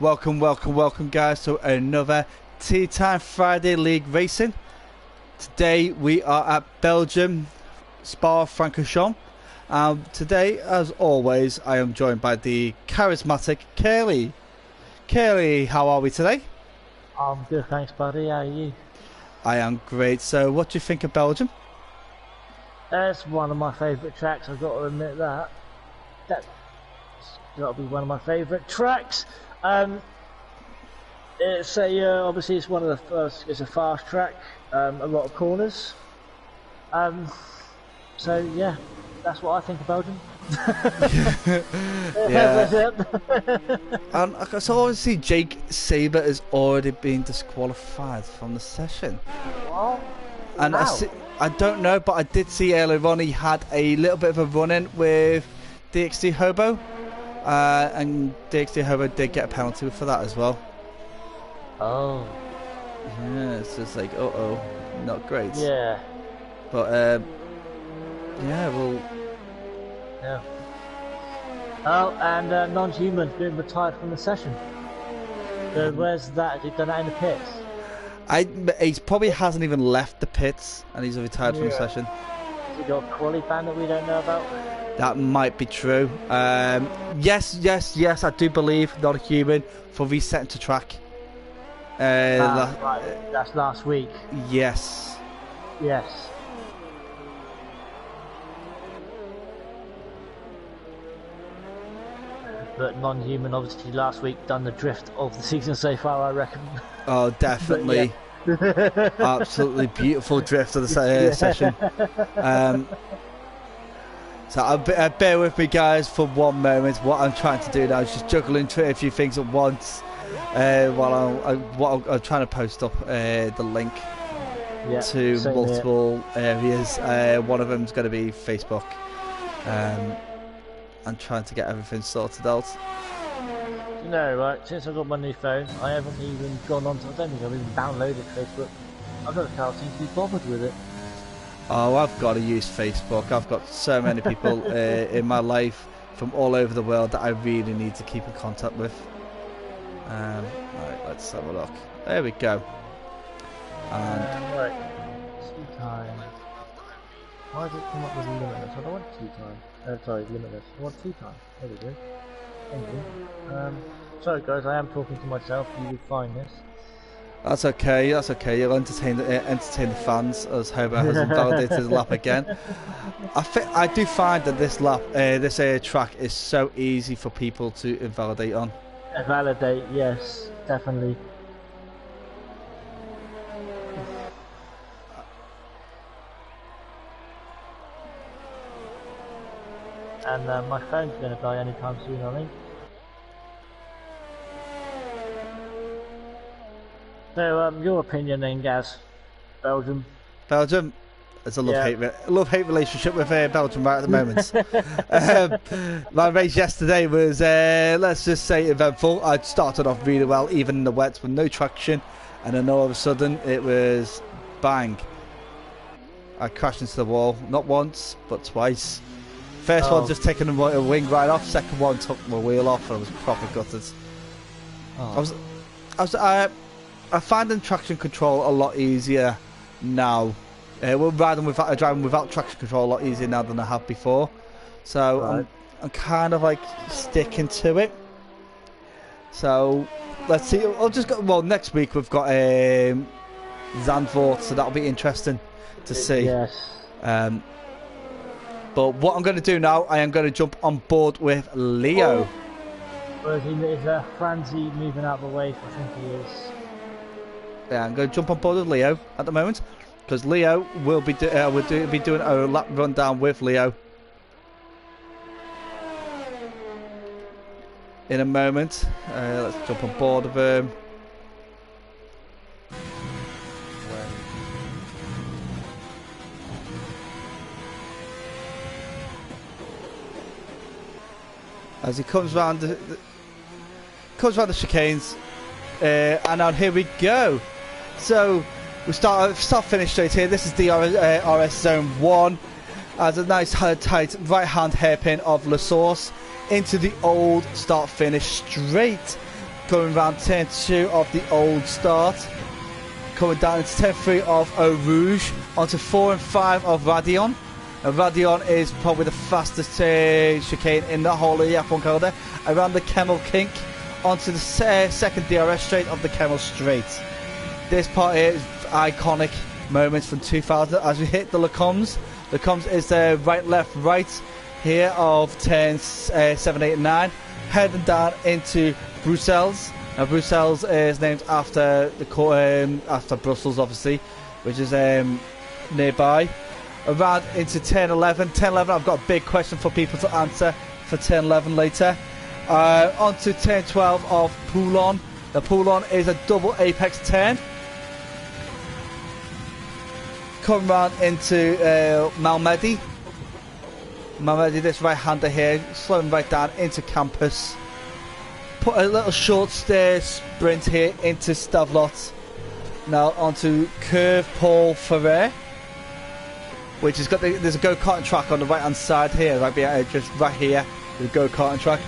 Welcome guys to another TeaTime Friday League Racing. Today we are at Belgium, Spa-Francorchamps. Today, as always, I am joined by the charismatic Curly. Curly, how are we today? I'm good, thanks buddy, how are you? I am great. So what do you think of Belgium? It's one of my favourite tracks, I've got to admit that. That's got to be one of my favourite tracks. It's obviously it's one of the first. It's a fast track, a lot of corners. So yeah, that's what I think of Belgium. Yeah. And so obviously Jake Saber has already been disqualified from the session. What? And Wow. I don't know, but I did see earlier on he had a little bit of a run-in with DXD Hobo. And DXD Hobo did get a penalty for that as well. Oh. Yeah, it's just like, uh-oh, not great. Yeah. But, yeah, well... Yeah. Oh, and non-human's been retired from the session. So where's that? Has he done that in the pits? He probably hasn't even left the pits, and he's retired from the session. Has he got a quali ban that we don't know about? That might be true. Yes, I do believe non-human for resetting to track. Right. That's last week. Yes. Yes. But non-human obviously last week done the drift of the season so far, I reckon. Oh, definitely. Absolutely beautiful drift of the session. So bear with me guys for one moment. What I'm trying to do now is just juggling a few things at once while I'm trying to post up the link to multiple areas. One of them is going to be Facebook. I'm trying to get everything sorted out. You know, right, since I got my new phone, I haven't even gone on to, I don't think I've even downloaded Facebook. I can't seem to be bothered with it. Oh, I've got to use Facebook. I've got so many people in my life from all over the world that I really need to keep in contact with. Right, let's have a look. There we go. And right, tea time. Why does it come up with limitless? I don't want tea time. Sorry, limitless. I want tea time. There we go. Thank you. Sorry guys, I am talking to myself. You will find this. That's okay. You'll entertain the fans as Hobo has invalidated the lap again. I do find that this lap, this track is so easy for people to invalidate on. Validate, yes, definitely. And my phone's going to die anytime soon, I think. So, your opinion then, Gaz? Belgium? Belgium? It's a love-hate relationship with Belgium right at the moment. My race yesterday was, let's just say, eventful. I started off really well, even in the wets with no traction, and then all of a sudden it was bang. I crashed into the wall, not once, but twice. First one just taking a wing right off, second one took my wheel off, and I was proper gutted. I'm finding traction control a lot easier now. We're driving without traction control a lot easier now than I have before. So I'm kind of like sticking to it. So let's see. I'll just go. Well, next week we've got Zandvoort, so that'll be interesting to see. Yes. But what I'm going to do now, I am going to jump on board with Leo. Is Franzi moving out of the way? I think he is. Yeah, I'm going to jump on board with Leo at the moment, because Leo will be doing a lap rundown with Leo in a moment. Let's jump on board with him. As he comes round the chicanes, and now here we go. So we start finish straight here. This is the RS Zone 1. As a nice tight right hand hairpin of La Source into the old start finish straight Going around turn 2 of the old start. Coming down into turn 3 of Eau Rouge. Onto 4 and 5 of Radion. Now, Radion is probably the fastest chicane in the whole of the F1 calendar. Around the Kemmel Kink. Onto the second DRS straight of the Kemmel Straight. This part here is iconic moments from 2000 as we hit the Lecombs. Lecombs is the right, left, right here of turns 7, 8 and 9. Heading down into Bruxelles. Now Bruxelles is named after the after Brussels, obviously, which is nearby. Around into turn 11. Turn 11, I've got a big question for people to answer for turn 11 later. Onto turn 12 of Poulon. The Poulon is a double apex turn. Come round into Malmedy. Malmedy, this right-hander here, slowing right down into Campus. Put a little short sprint here into Stavlot. Now onto Curve Paul Ferrer, which has got there's a go-karting track on the right-hand side here, right behind, just right here, the go-karting track.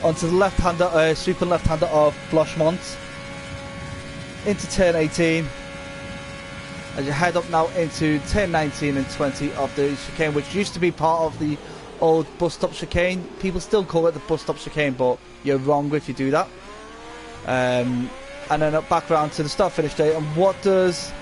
Onto the left-hander, sweeping left-hander of Blochmont. Into turn 18. As you head up now into turn 19 and 20 of the chicane, which used to be part of the old bus stop chicane. People still call it the bus stop chicane, but you're wrong if you do that. And then up back round to the start finish day. And what does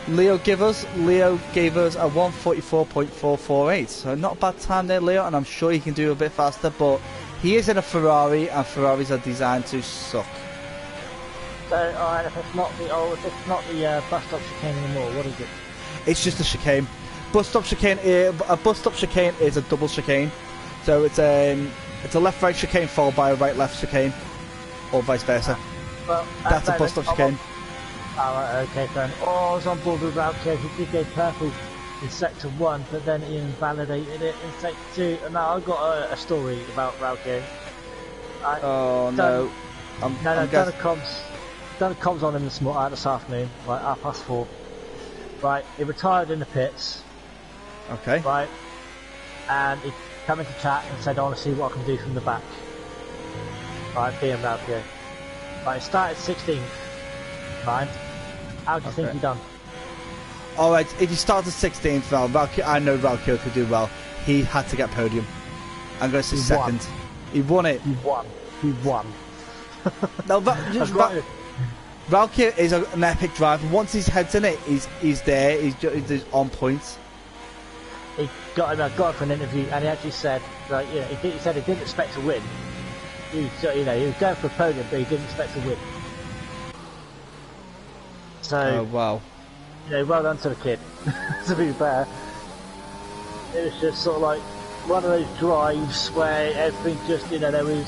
Leo give us? Leo gave us a 144.448. So not a bad time there, Leo, and I'm sure he can do a bit faster, but he is in a Ferrari, and Ferraris are designed to suck. So, alright, if it's not the bus stop chicane anymore, what is it? It's just a chicane. Bus stop chicane. A bus stop chicane is a double chicane. So it's a left-right chicane followed by a right-left chicane, or vice versa. Well, that's a bus stop chicane. Alright, okay, then. Oh, I was on board with Raukio. He did go purple in sector 1, but then he invalidated it in sector 2. And now I've got a story about Raukio. Oh no! Done a comms on him this afternoon, like 4:30. Right, he retired in the pits. Okay. Right, and he came into chat and said, "I want to see what I can do from the back." Right, being Raukio. Right, he started 16th. Right, how do you think he done? Alright, if he started 16th, I know Raukio could do well. He had to get podium. I'm going to say second. He won it. He won. No, Raukio is an epic driver. Once his head's in it, he's there. He's on point. He got him for an interview, and he actually said, like, you know, he said he didn't expect to win. He was going for a podium, but he didn't expect to win. So, wow. Well done to the kid. To be fair, it was just sort of like one of those drives where everything just, there was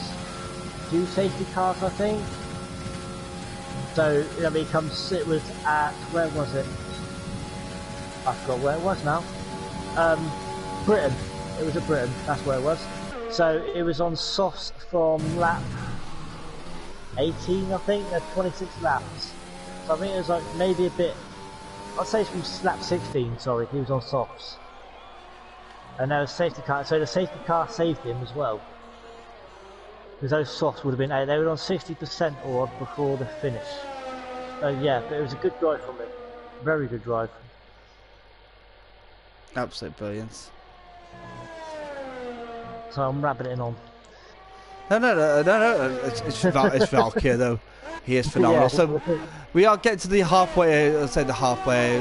2 safety cars, I think. So, it was at, where was it? I forgot where it was now. Britain. It was at Britain, that's where it was. So, it was on softs from lap 18, I think. There's 26 laps. So, I think it was like maybe a bit, I'd say from lap 16, sorry, he was on softs. And there was a safety car, so the safety car saved him as well. Because those softs would have been, they were on 60% or before the finish. So yeah, but it was a good drive from him. Very good drive. Absolute brilliance. So I'm rabbiting on. No. It's Valkyrie though. He is phenomenal. Yeah, so we are getting to the halfway. Let's say the halfway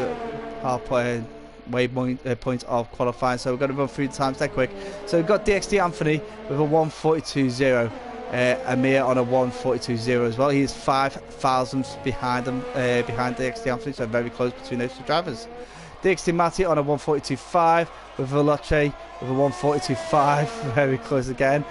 point of qualifying. So we're going to run through the times that quick. So we've got DXD Anthony with a 1:42.0. Amir on a 1:42.0 as well. He is 5 thousandths behind him, behind DXD Anthony, so very close between those two drivers. DXD Matty on a 1:42.5 with Veloce with a 1:42.5, very close again.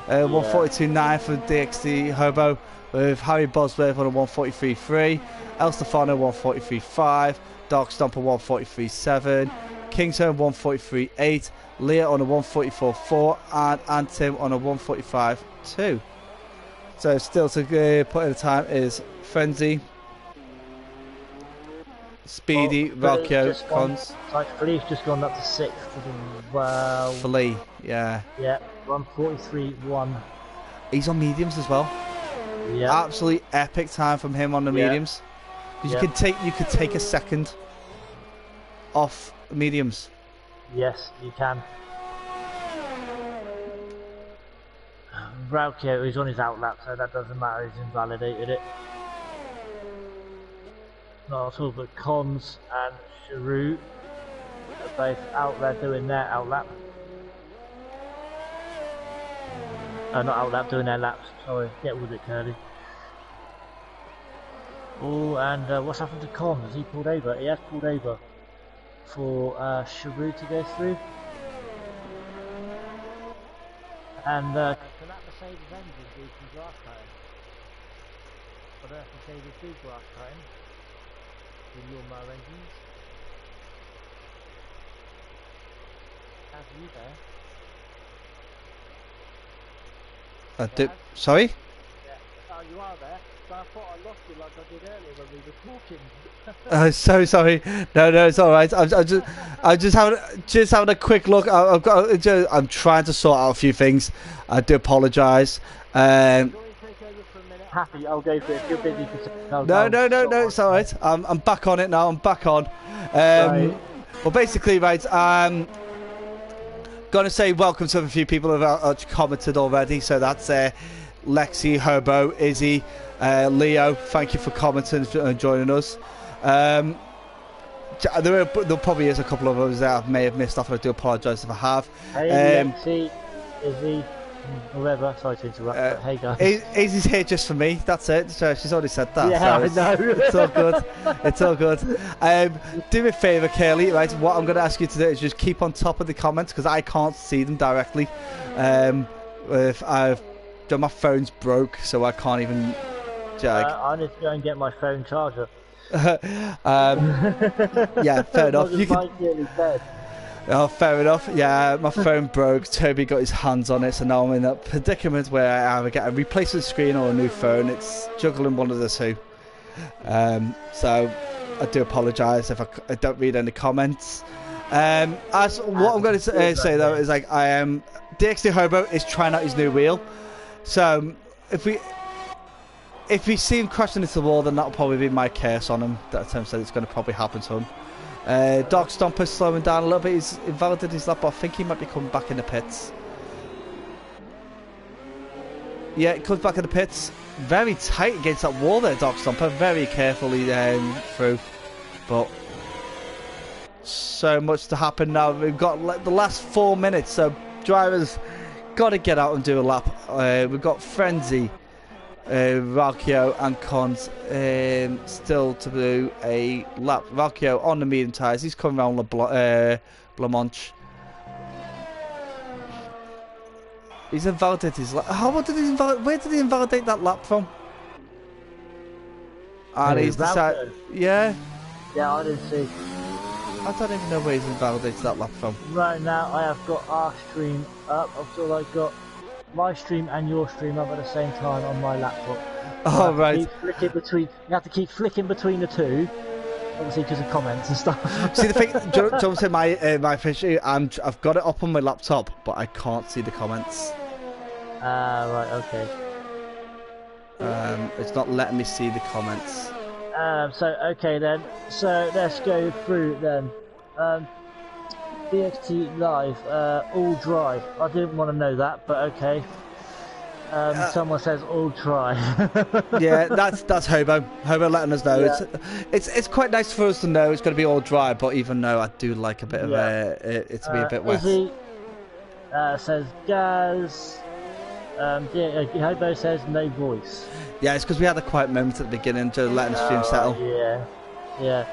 1:42.9 for DXD Hobo with Harry Bosworth on a 1:43.3, El Stefano 1:43.5, Dark Stomper 1:43.7, Kingston 1:43.8, Leah on a 1:44.4, and Antim on a 1:45.2. So still to put in the time is Frenzy, Speedy, Valkyo, Cons. Like Flea's just gone up to 6th as well. Flea, yeah. Yeah, 1:43.1. He's on mediums as well. Yeah. Absolutely epic time from him on the mediums. Because you could take a second off mediums. Yes, you can. Valkyrie is on his outlap, so that doesn't matter. He's invalidated it. Not at all, but Cons and Giroud are both out there doing their outlap. Not outlap, doing their laps. Sorry, get with it, Curly. Oh, and what's happened to Cons? Has he pulled over? He has pulled over for Giroud to go through. And can that Mercedes engine do some grass cutting? I don't know if Mercedes do grass cutting with lawnmower engines. Have you there? Sorry? Yeah. Oh, you are there. So I thought I lost you like I did earlier when we were talking. So sorry. No, it's all right. I'm just having a quick look. I'm trying to sort out a few things. I do apologise. Happy, I'll go for it. If you're busy, no, it's all right. I'm back on it now. I'm back on. Right. Well, basically, right. Gonna say welcome to a few people who have commented already. So that's Lexi, Herbo, Izzy, Leo. Thank you for commenting and joining us. There probably is a couple of others that I may have missed off, and I do apologise if I have. Hey, Lexi, Izzy, whoever. Sorry to interrupt. But hey guys. Izzy's here just for me. That's it. So she's already said that. Yeah, so I know. It's all good. It's all good. Do me a favour, Curly. Right, what I'm going to ask you to do is just keep on top of the comments because I can't see them directly. If my phone's broke, so I can't even. I need to go and get my phone charger. Yeah, fair enough. You can. Oh, fair enough. Yeah, my phone broke. Toby got his hands on it, so now I'm in that predicament where I either get a replacement screen or a new phone. It's juggling one of the two. So I do apologise if I don't read any comments. As what I'm going to say though is like DXD Hobo is trying out his new wheel. So if we see him crashing into the wall, then that'll probably be my curse on him. That Tim said it's going to probably happen to him. Dog Stomper's slowing down a little bit. He's invalidated his lap, but I think he might be coming back in the pits. Yeah, he comes back in the pits. Very tight against that wall there, Dog Stomper. Very carefully through. But so much to happen now. We've got like the last 4 minutes, so drivers got to get out and do a lap. We've got Frenzy, Valkyo and Cons still to do a lap. Valkyo on the medium tyres. He's coming around Blancmange. He's invalidated his lap. Where did he invalidate that lap from? And he's decided. Yeah. Yeah, I didn't see. I don't even know where he's invalidated that lap from. Right now, I have got our stream up. I've still got my stream and your stream up at the same time on my laptop. Oh, right. You have to keep flicking between the two, obviously because of comments and stuff. See the thing, John said my issue. I've got it up on my laptop, but I can't see the comments. Right, okay. It's not letting me see the comments. Okay then. So let's go through then. DXT Live, all drive. I didn't want to know that, but okay. Someone says all dry. Yeah, that's Hobo. Hobo letting us know. Yeah. It's quite nice for us to know it's going to be all dry, but even though I do like a bit of it to be a bit wet. Izzy says Gaz. Hobo says no voice. Yeah, it's because we had a quiet moment at the beginning to let the stream settle. Yeah.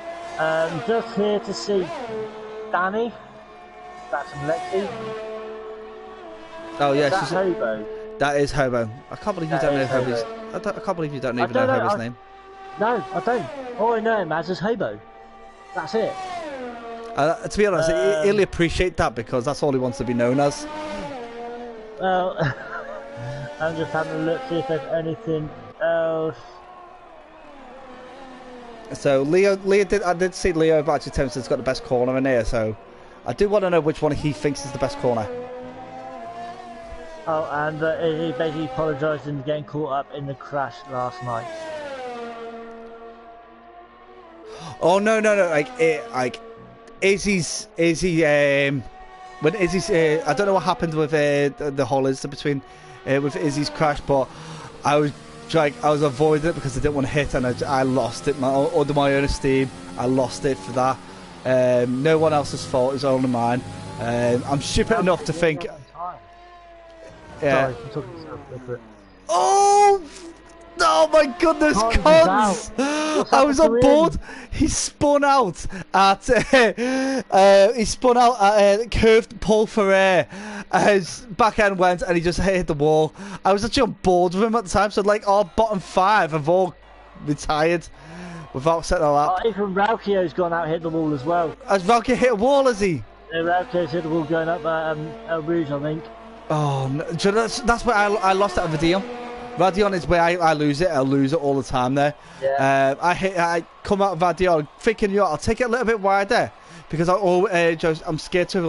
Just here to see Danny. That's from Lexi. Oh yeah, that's Hobo. That is Hobo. I can't believe you don't know Hobo's. I can't believe you don't even know Hobo's name. No, I don't. All I know him as is Hobo. That's it. To be honest, he'll appreciate that because that's all he wants to be known as. Well, I'm just having a look, see if there's anything else. So I did see Leo actually Thompson's got the best corner in here, so I do want to know which one he thinks is the best corner. Oh, and he basically apologised in getting caught up in the crash last night. Oh no, like Izzy's when Izzy's I don't know what happened with the hauliers between with Izzy's crash, but I was avoiding it because I didn't want to hit, and I lost it under my own esteem. I lost it for that. No one else's fault, it's only mine. I'm stupid enough to think. Yeah. Sorry, I'm talking to yourself. Oh my goodness, cons! I was on board. He spun out at curved pull for air. His back end went and he just hit the wall. I was actually on board with him at the time, so like our bottom 5 have all retired without setting a lap. Even Raukio's gone out and hit the wall as well. Has Raukio hit a wall, has he? Yeah, Raukio's hit the wall going up El Rouge, I think. Oh, no. So that's where I lost at Radion. Radion is where I lose it. I lose it all the time there. Yeah. I come out of Radion thinking, I'll take it a little bit wider because I'm scared to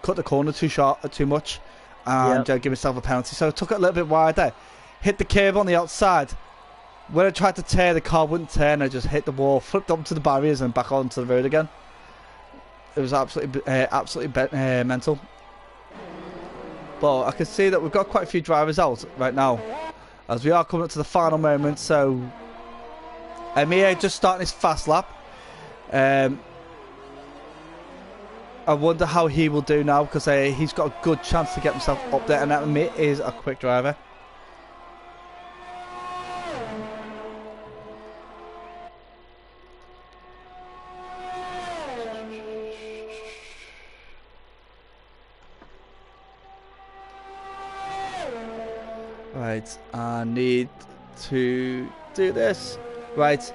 cut the corner too much and give myself a penalty. So I took it a little bit wider, hit the curb on the outside. When I tried to turn, the car wouldn't turn. I just hit the wall, flipped up to the barriers, and back onto the road again. It was absolutely mental. But I can see that we've got quite a few drivers out right now, as we are coming up to the final moment. So Amir just starting his fast lap. I wonder how he will do now, because he's got a good chance to get himself up there, and Amir is a quick driver. Right, I need to do this. Right,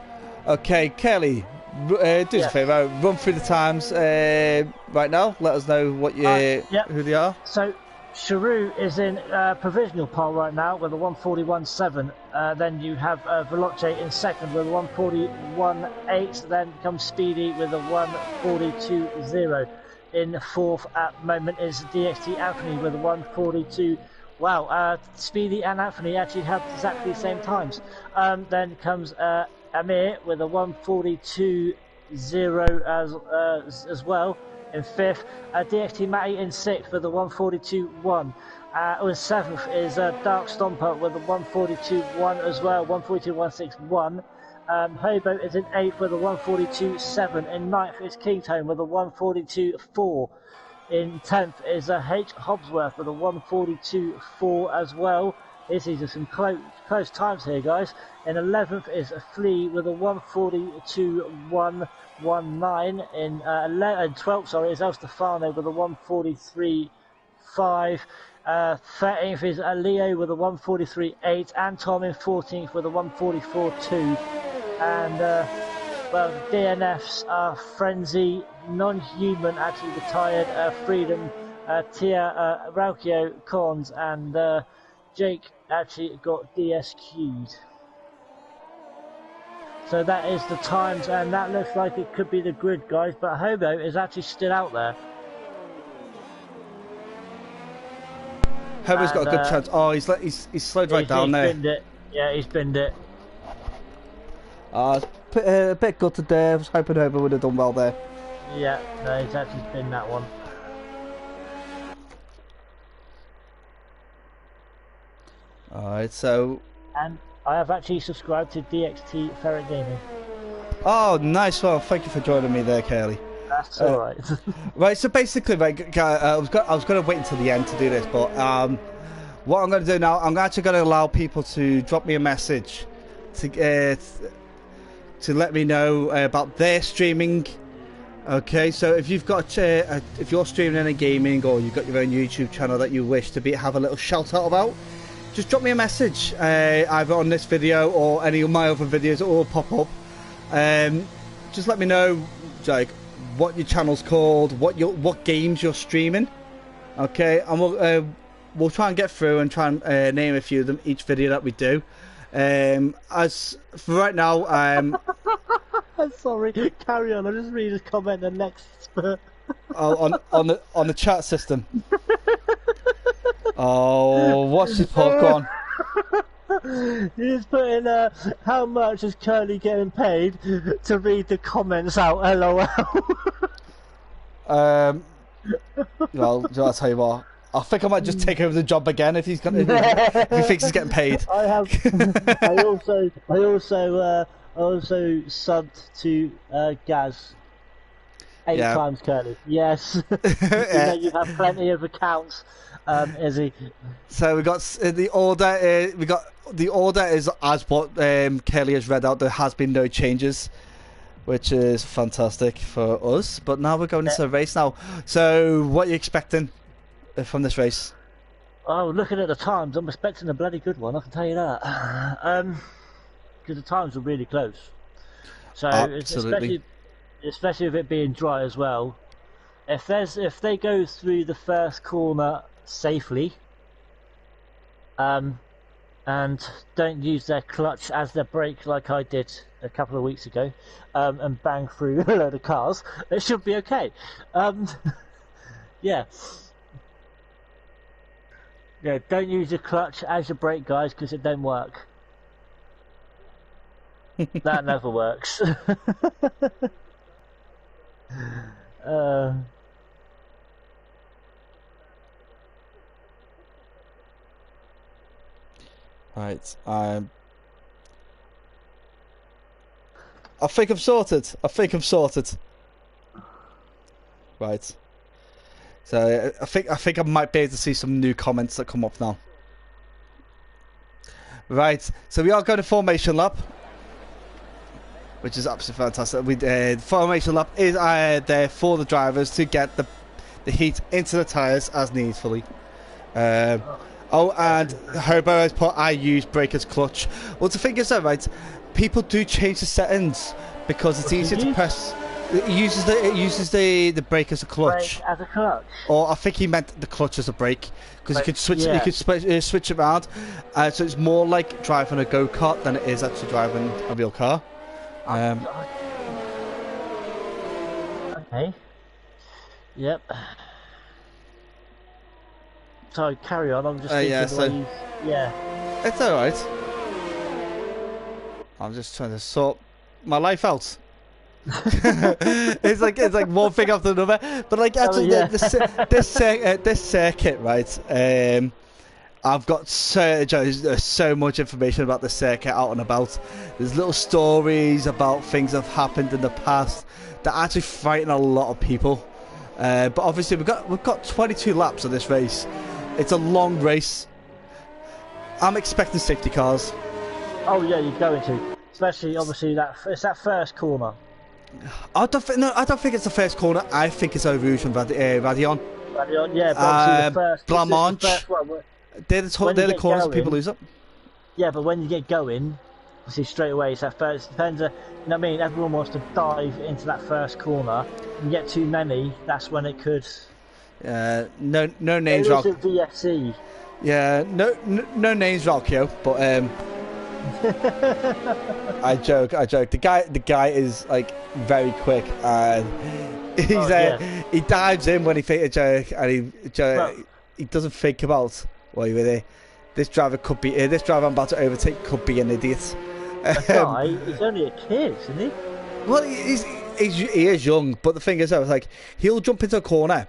okay, Kelly, do us a favour, run through the times right now. Let us know what who they are. So, Charoux is in provisional pole right now with a 141.7. Then you have Veloce in second with a 141.8. Then comes Speedy with a 142.0. In fourth at the moment is DXT Anthony with a 142. Wow, Speedy and Anthony actually have exactly the same times. Then comes Amir with a 142.0 as well in fifth. DXT Matty in sixth with a 142.1. In seventh is Dark Stomper with a 142.1 as well, 142.161. Hobo is in eighth with a 142.7. In ninth is Kingtone with a 142.4. In 10th is H. Hobbsworth with a 142.4 as well. These are some close times here, guys. In 11th is Flea with a 142.119. In 12th, is El Stefano with a 143.5. 13th is Leo with a 143.8. And Tom in 14th with a 144.2. And DNFs are Frenzy, Non-Human actually retired, Freedom, Tia, Raukio, Cons, and Jake actually got DSQ'd. So that is the times, and that looks like it could be the grid, guys, but Hobo is actually still out there. Hobo's got a good chance. Oh, he's slowed right down there. Binned it. Yeah, he's binned it. A bit gutted there. I was hoping Hobo would have done well there. Yeah, no, he's actually binned that one. Alright, so... And I have actually subscribed to DXT Ferret Gaming. Oh, nice. Well, thank you for joining me there, Curly. That's alright. Right, so basically, right, I was going to wait until the end to do this, but what I'm going to do now, I'm actually going to allow people to drop me a message to let me know about their streaming. Okay, so if you've got if you're streaming any gaming, or you've got your own YouTube channel that you wish to have a little shout out about, just drop me a message either on this video or any of my other videos. It will pop up. Just let me know like what your channel's called, what games you're streaming. Okay, and we'll try and get through and try and name a few of them each video that we do. As for right now, I'm sorry, carry on. I'll just read a comment the next. on the chat system. Oh, what's his popcorn? He's putting how much is Curly getting paid to read the comments out, LOL. Well, I'll tell you what. I think I might just take over the job again if he's if he thinks he's getting paid. I have. I also subbed to Gaz 8 times, Curly. Yes. You know you have plenty of accounts, Izzy. So we got the order. The order is as what Kelly has read out. There has been no changes, which is fantastic for us. But now we're going into the race now. So what are you expecting from this race? Oh, looking at the times, I'm expecting a bloody good one. I can tell you that. Because the times were really close. So absolutely. especially with it being dry as well. If they go through the first corner safely, and don't use their clutch as their brake like I did a couple of weeks ago, and bang through a load of cars, it should be okay. Yeah. Yeah, don't use your clutch as your brake, guys, because it don't work. That never works. Right, I think I'm sorted. Right. So I think I might be able to see some new comments that come up now. Right. So we are going to formation lap, which is absolutely fantastic. Formation lap is there for the drivers to get the heat into the tyres as needfully. Oh, and Hobo has put I use brake as clutch. Well, the thing is though, right, people do change the settings because it's easier to press. It uses the brake as a clutch. Brake as a clutch. Or I think he meant the clutch as a brake because you could switch. Yeah. You could switch it around, so it's more like driving a go-kart than it is actually driving a real car. Okay. Yep. So carry on. I'm just thinking. Yeah. It's all right. I'm just trying to sort my life out. it's like one thing after another, but like actually this circuit, right? I've got so much information about the circuit out and about. There's little stories about things that have happened in the past that actually frighten a lot of people. But obviously we've got 22 laps of this race. It's a long race. I'm expecting safety cars. Oh yeah, you're going to, especially obviously it's that first corner. I don't think it's the first corner. I think it's over Rouge and Radion. Radion, yeah, but obviously the first. Blancmange. They're the corners that people lose up. Yeah, but when you get going, obviously straight away it's that first. Depends. You know what I mean? Everyone wants to dive into that first corner. You get too many, that's when it could. No names. It is a VSC. Yeah, no names, Valkyo, but I joke. The guy is like very quick and he dives in when he thinks a joke, and he doesn't think about this driver could be this driver I'm about to overtake could be an idiot. That guy, he's only a kid, isn't he? Well, he is young, but the thing is, I was like, he'll jump into a corner.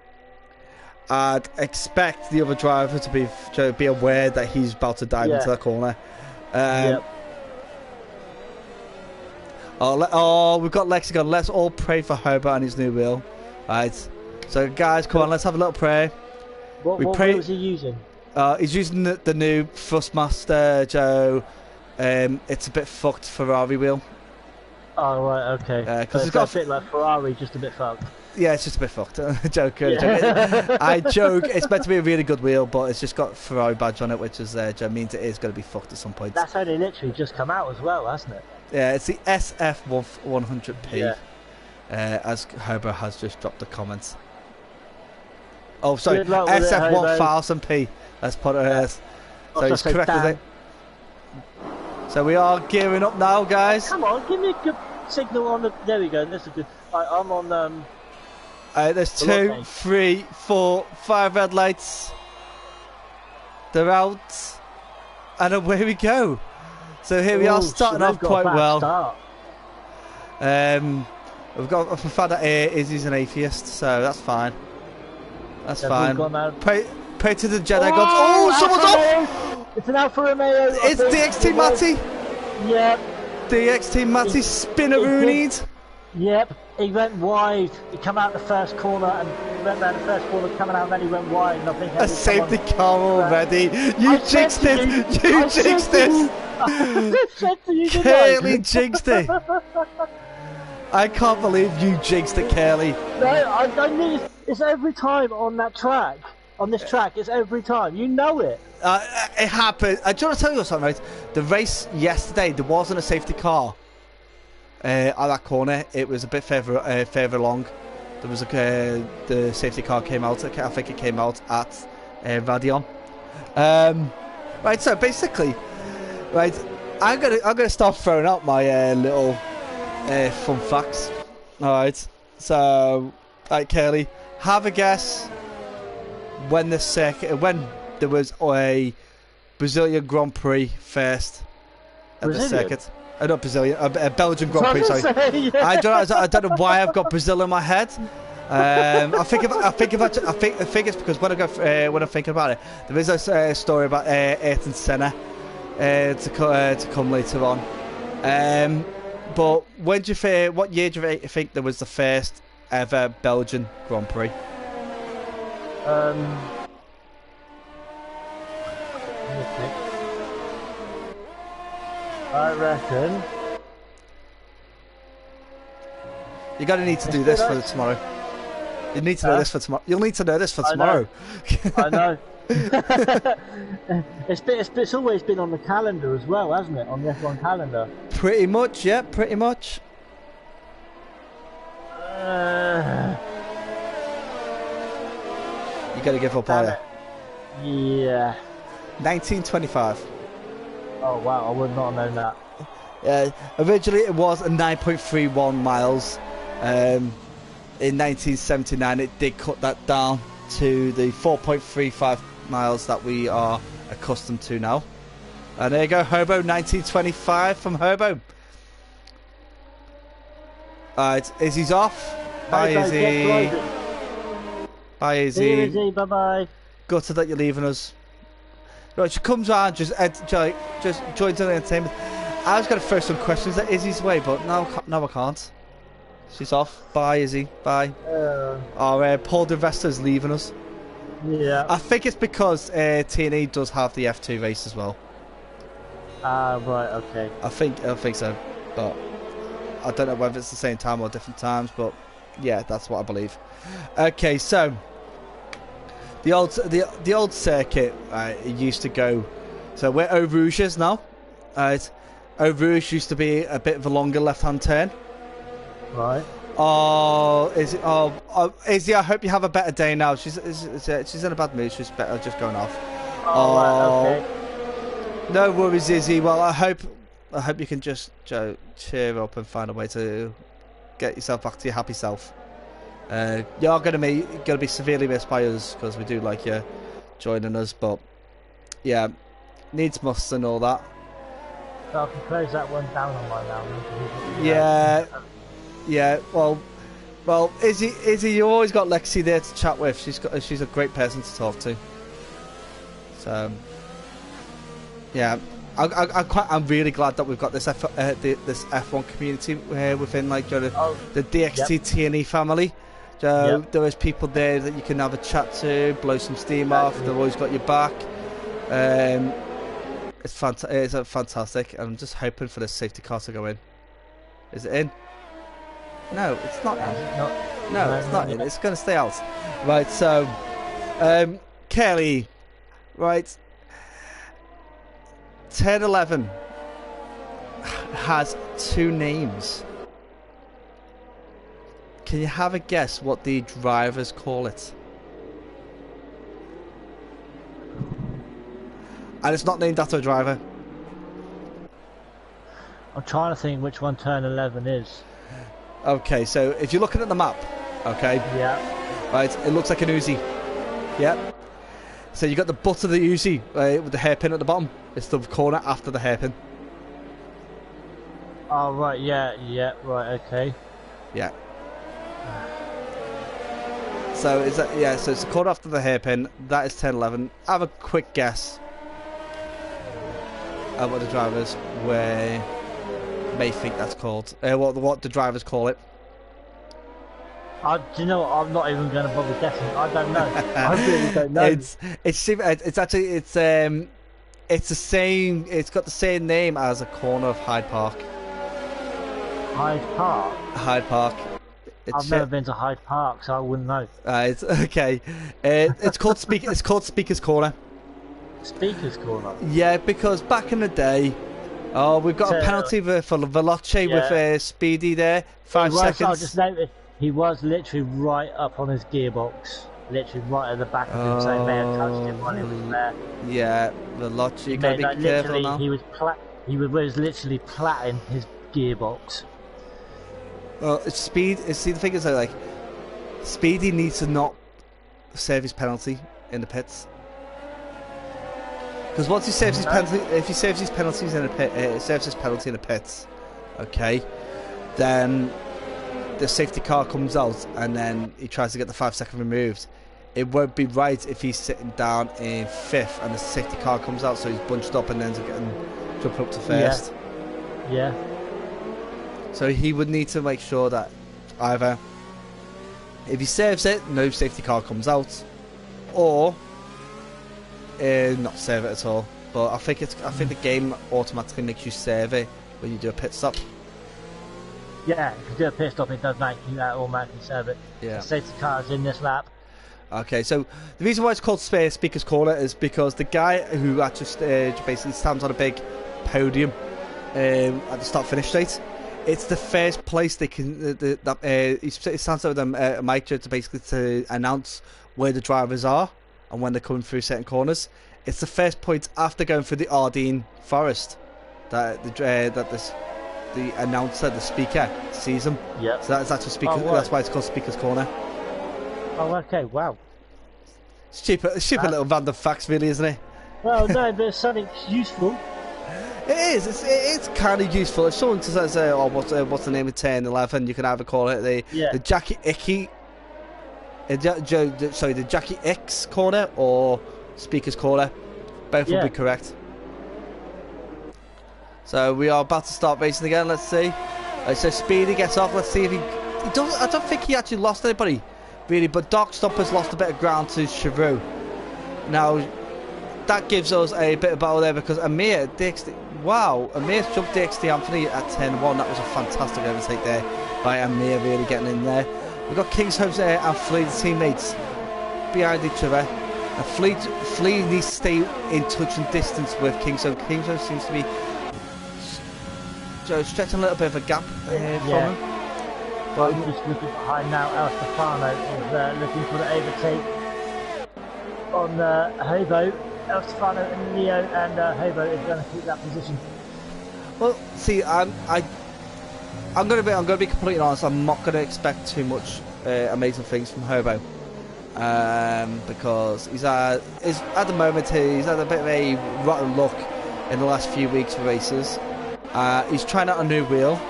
I'd expect the other driver to be aware that he's about to dive into that corner. Oh, we've got Lexicon. Let's all pray for Herbert and his new wheel. Right. So, guys, come on, let's have a little prayer. What wheel is he using? He's using the new Thrustmaster, Joe. It's a bit fucked Ferrari wheel. Oh, right, okay. Because it's got a bit like Ferrari, just a bit fucked. Yeah, it's just a bit fucked. joke. I joke. It's meant to be a really good wheel, but it's just got Ferrari badge on it, which is means it is going to be fucked at some point. That's only literally just come out as well, hasn't it? Yeah, it's the SF100P. Yeah. As Herbert has just dropped the comments. Oh, sorry, SF1000P. Let's put it. So he's corrected it. So we are gearing up now, guys. Come on, give me a good signal on the. There we go. This is good. Right, I'm on. There's 2, 3, 4, 5 red lights. They're out. And away we go. So here we are, starting off quite well. Start. We've found that Izzy's an atheist, so that's fine. That's fine. Pray to the Jedi gods. Oh, someone's off! It's an Alfa Romeo. It's DXT Matty. Yep. DXT Matty spinneroonied. Yep. He went wide. He came out the first corner and went down the first corner, coming out, and then he went wide. And I think I saved the car already. You jinxed it. You jinxed it. Curly jinxed it. I can't believe you jinxed it, Curly. No, I mean, it's every time on that track. On this track, it's every time. You know it. It happened. Do you want to tell you something, right? The race yesterday, there wasn't a safety car at that corner. It was a bit further along. There was the safety car came out. I think it came out at Radion. Right. So basically, right, I'm gonna start throwing out my little fun facts. All right. So, right, Curly, have a guess when there was a Brazilian Grand Prix first at the circuit. Not Brazilian, a Belgian Grand Prix. Sorry, I don't know why I've got Brazil in my head. I think it's because when I'm thinking about it, there is a story about Ayrton Senna to come later on. But what year do you think there was the first ever Belgian Grand Prix? I reckon you're gonna need to do this for tomorrow. You need to know this for tomorrow. You'll need to know this for tomorrow. I know. It's always been on the calendar as well, hasn't it? On the F1 calendar. Pretty much, yeah. Pretty much. You gotta give up, are you? Yeah. 1925. Oh wow, I would not have known that. Originally it was a 9.31 miles. In 1979 it did cut that down to the 4.35 miles that we are accustomed to now. And there you go, Hobo 1925 from Hobo. Alright, Izzy's off. Bye, Izzy. Bye, Izzy. See you, Izzy. Bye bye. Gutted that you're leaving us. Right, she comes around, just joins in the entertainment. I was going to throw some questions at Izzy's way, but no, I can't. She's off. Bye, Izzy. Bye. Our Paul Devesta's leaving us. Yeah. I think it's because TNE does have the F2 race as well. Right, okay. I think so, but I don't know whether it's the same time or different times, but yeah, that's what I believe. Okay, so the old circuit it used to go. So we're Eau Rouges now. Eau Rouge used to be a bit of a longer left-hand turn. Right. Izzy, I hope you have a better day now. She's in a bad mood. She's better just going off. Right, okay. No worries, Izzy. Well, I hope you can just cheer up and find a way to get yourself back to your happy self. You're gonna be severely missed by us because we do like you joining us, but yeah, needs musts and all that. So I can close that one down on my now. Yeah. Well, Izzy, you always got Lexi there to chat with. She's a great person to talk to. So yeah, I'm really glad that we've got this this F1 community within like the DXT TNE family. There is people there that you can have a chat to, blow some steam off. They've always got your back. It's fantastic. I'm just hoping for this safety car to go in. Is it in? No, it's not in. No, it's not in. It's going to stay out. Right, so Kelly, right, 1011 has two names. Can you have a guess what the drivers call it? And it's not named after a driver. I'm trying to think which one turn 11 is. Okay, so if you're looking at the map, okay. Yeah. Right, it looks like an Uzi. Yep. So you got the butt of the Uzi with the hairpin at the bottom. It's the corner after the hairpin. Oh right, yeah, right, okay. Yeah. So is that so it's the corner after the hairpin. That is 10-11. Have a quick guess at what the drivers may think that's called. What the drivers call it. Do you know what? I'm not even going to bother guessing. I don't know. I really don't know. It's actually it's the same. It's got the same name as a corner of Hyde Park. Hyde Park. Hyde Park. I've never been to Hyde Park, so I wouldn't know. It's okay. It's called It's called Speaker's Corner. Speaker's Corner. Yeah, because back in the day, we've got a penalty for Veloce with Speedy there. 5 seconds. I just noticed he was literally right up on his gearbox, literally right at the back of him, so he may have touched him while he was there. Yeah, Veloce, you gotta be careful now. He was literally platting his gearbox. Well, see, the thing is, like, Speedy needs to not serve his penalty in the pits. Because once he serves his penalty, if he serves his penalties in the pit, serves his penalty in the pits, okay, then the safety car comes out and then he tries to get the 5 second removed. It won't be right if he's sitting down in 5th and the safety car comes out, so he's bunched up and ends up jumping up to 1st. Yeah. So he would need to make sure that either if he serves it, no safety car comes out, or not serve it at all. But I think the game automatically makes you serve it when you do a pit stop. Yeah, if you do a pit stop, it does make you automatically serve it. Yeah. The safety car is in this lap. Okay, so the reason why it's called Speaker's Corner is because the guy who actually basically stands on a big podium at the start-finish straight. It's the first place they can. He stands over them mic to basically to announce where the drivers are and when they're coming through certain corners. It's the first point after going through the Ardeen Forest that the announcer, the speaker, sees them. Yeah. So that's actually speaker. Oh, that's why it's called Speaker's Corner. Oh, okay. Wow. Stupid little random facts, really, isn't it? Well, no, but it's something useful. It is. It's kind of useful. If someone says, "Oh, what's the name of 10-11?" You can either call it the Jackie Icky, the Jackie X corner or Speaker's Corner. Both will be correct. So we are about to start racing again. Let's see. So Speedy gets off. Let's see if he does. I don't think he actually lost anybody, really. But Doc Stopper's lost a bit of ground to Chevrolet. Now that gives us a bit of battle there because Amir's jumped DXT Anthony at 10-1. That was a fantastic overtake there by Amir, really getting in there. We've got Kingshope's and Flea, the teammates, behind each other. And Flea needs to stay in touch and distance with Kingshope. Kingshope seems to be stretching a little bit of a gap from him. But I'm just looking behind now. El Stefano is looking for the overtake on Hobo. El Stefano and Leo, and Hobo is going to keep that position. Well, see, I'm going to be completely honest. I'm not going to expect too much amazing things from Hobo, because he's at the moment he's had a bit of a rotten luck in the last few weeks for races. He's trying out a new wheel,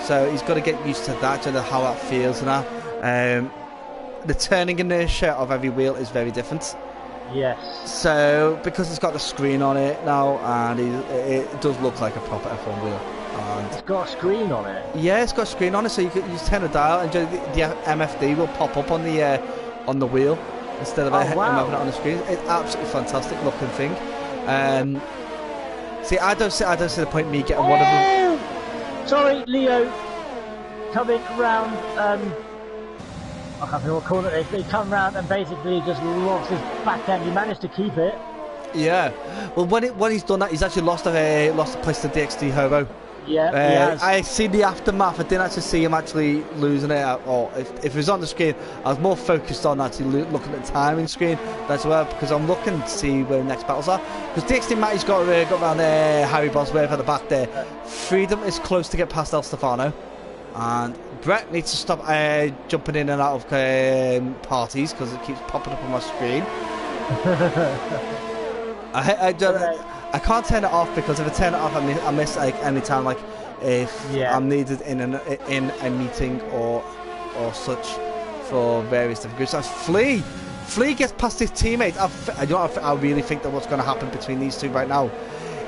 so he's got to get used to that and how that feels and that. The turning inertia of every wheel is very different. Yes. So because it's got a screen on it now, and it does look like a proper F1 wheel. And it's got a screen on it. Yeah, it's got a screen on it, so you just turn a dial and the MFD will pop up on the wheel instead of having it on the screen. It's absolutely fantastic looking thing. See, I don't see the point in me getting one of them. Sorry, Leo, coming round. I can't think what corner it is, but he come round and basically just lost his back end. He managed to keep it. Yeah. Well, when he's done that, he's actually lost a place to DXT Hobo. Yeah, he has. I see the aftermath. I didn't actually see him actually losing it. Or if it was on the screen, I was more focused on actually looking at the timing screen. That's well, because I'm looking to see where the next battles are. Because DXT Matty's got around there, Harry Bosworth at the back there. Freedom is close to get past El Stefano. And Brett needs to stop jumping in and out of parties because it keeps popping up on my screen. I can't turn it off because if I turn it off, I miss like any time, like if I'm needed in a meeting or such for various different groups. That's Flea gets past his teammates. I really think that what's going to happen between these two right now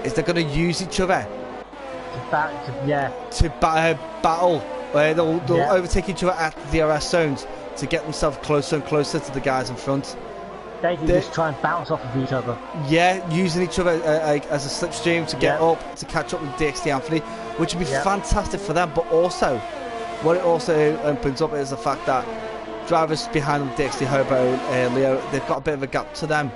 is they're going to use each other to battle. They'll overtake each other at the DRS zones to get themselves closer and closer to the guys in front. They can just try and bounce off of each other. Yeah, using each other as a slipstream to get up, to catch up with DXT Anthony, which would be fantastic for them. But also, what it also opens up is the fact that drivers behind them, DXT Hobo, Leo, they've got a bit of a gap to them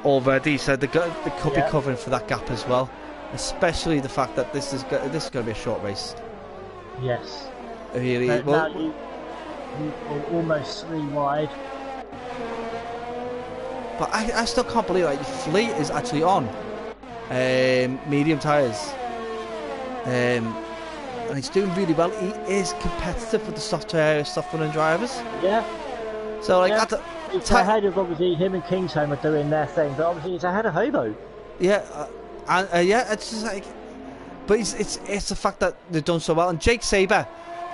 already, so they could be covering for that gap as well. Especially the fact that this is going to be a short race. Yes. Really. Now you almost 3 wide. But I still can't believe that Fleet is actually on medium tyres. And he's doing really well. He is competitive with the soft running drivers. Yeah. So like it's ahead of obviously him and Kingsholm are doing their thing, but obviously he's ahead of Hobo. Yeah, it's just like, but it's the fact that they've done so well. And Jake Saber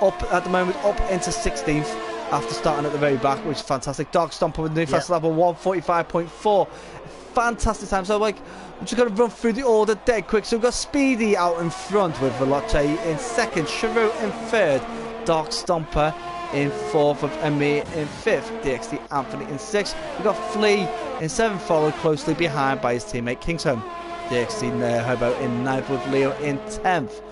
up at the moment, up into 16th after starting at the very back, which is fantastic. Dark Stomper with new fast level 1:45.4, fantastic time. So like, we're just going to run through the order dead quick. So we've got Speedy out in front with Veloce in second, Chiro in third, Dark Stomper in fourth, and me in fifth, DXT Anthony in sixth. We've got Flea in seventh, followed closely behind by his teammate Kingsholm. DXT Hobo in ninth with Leo in 10th.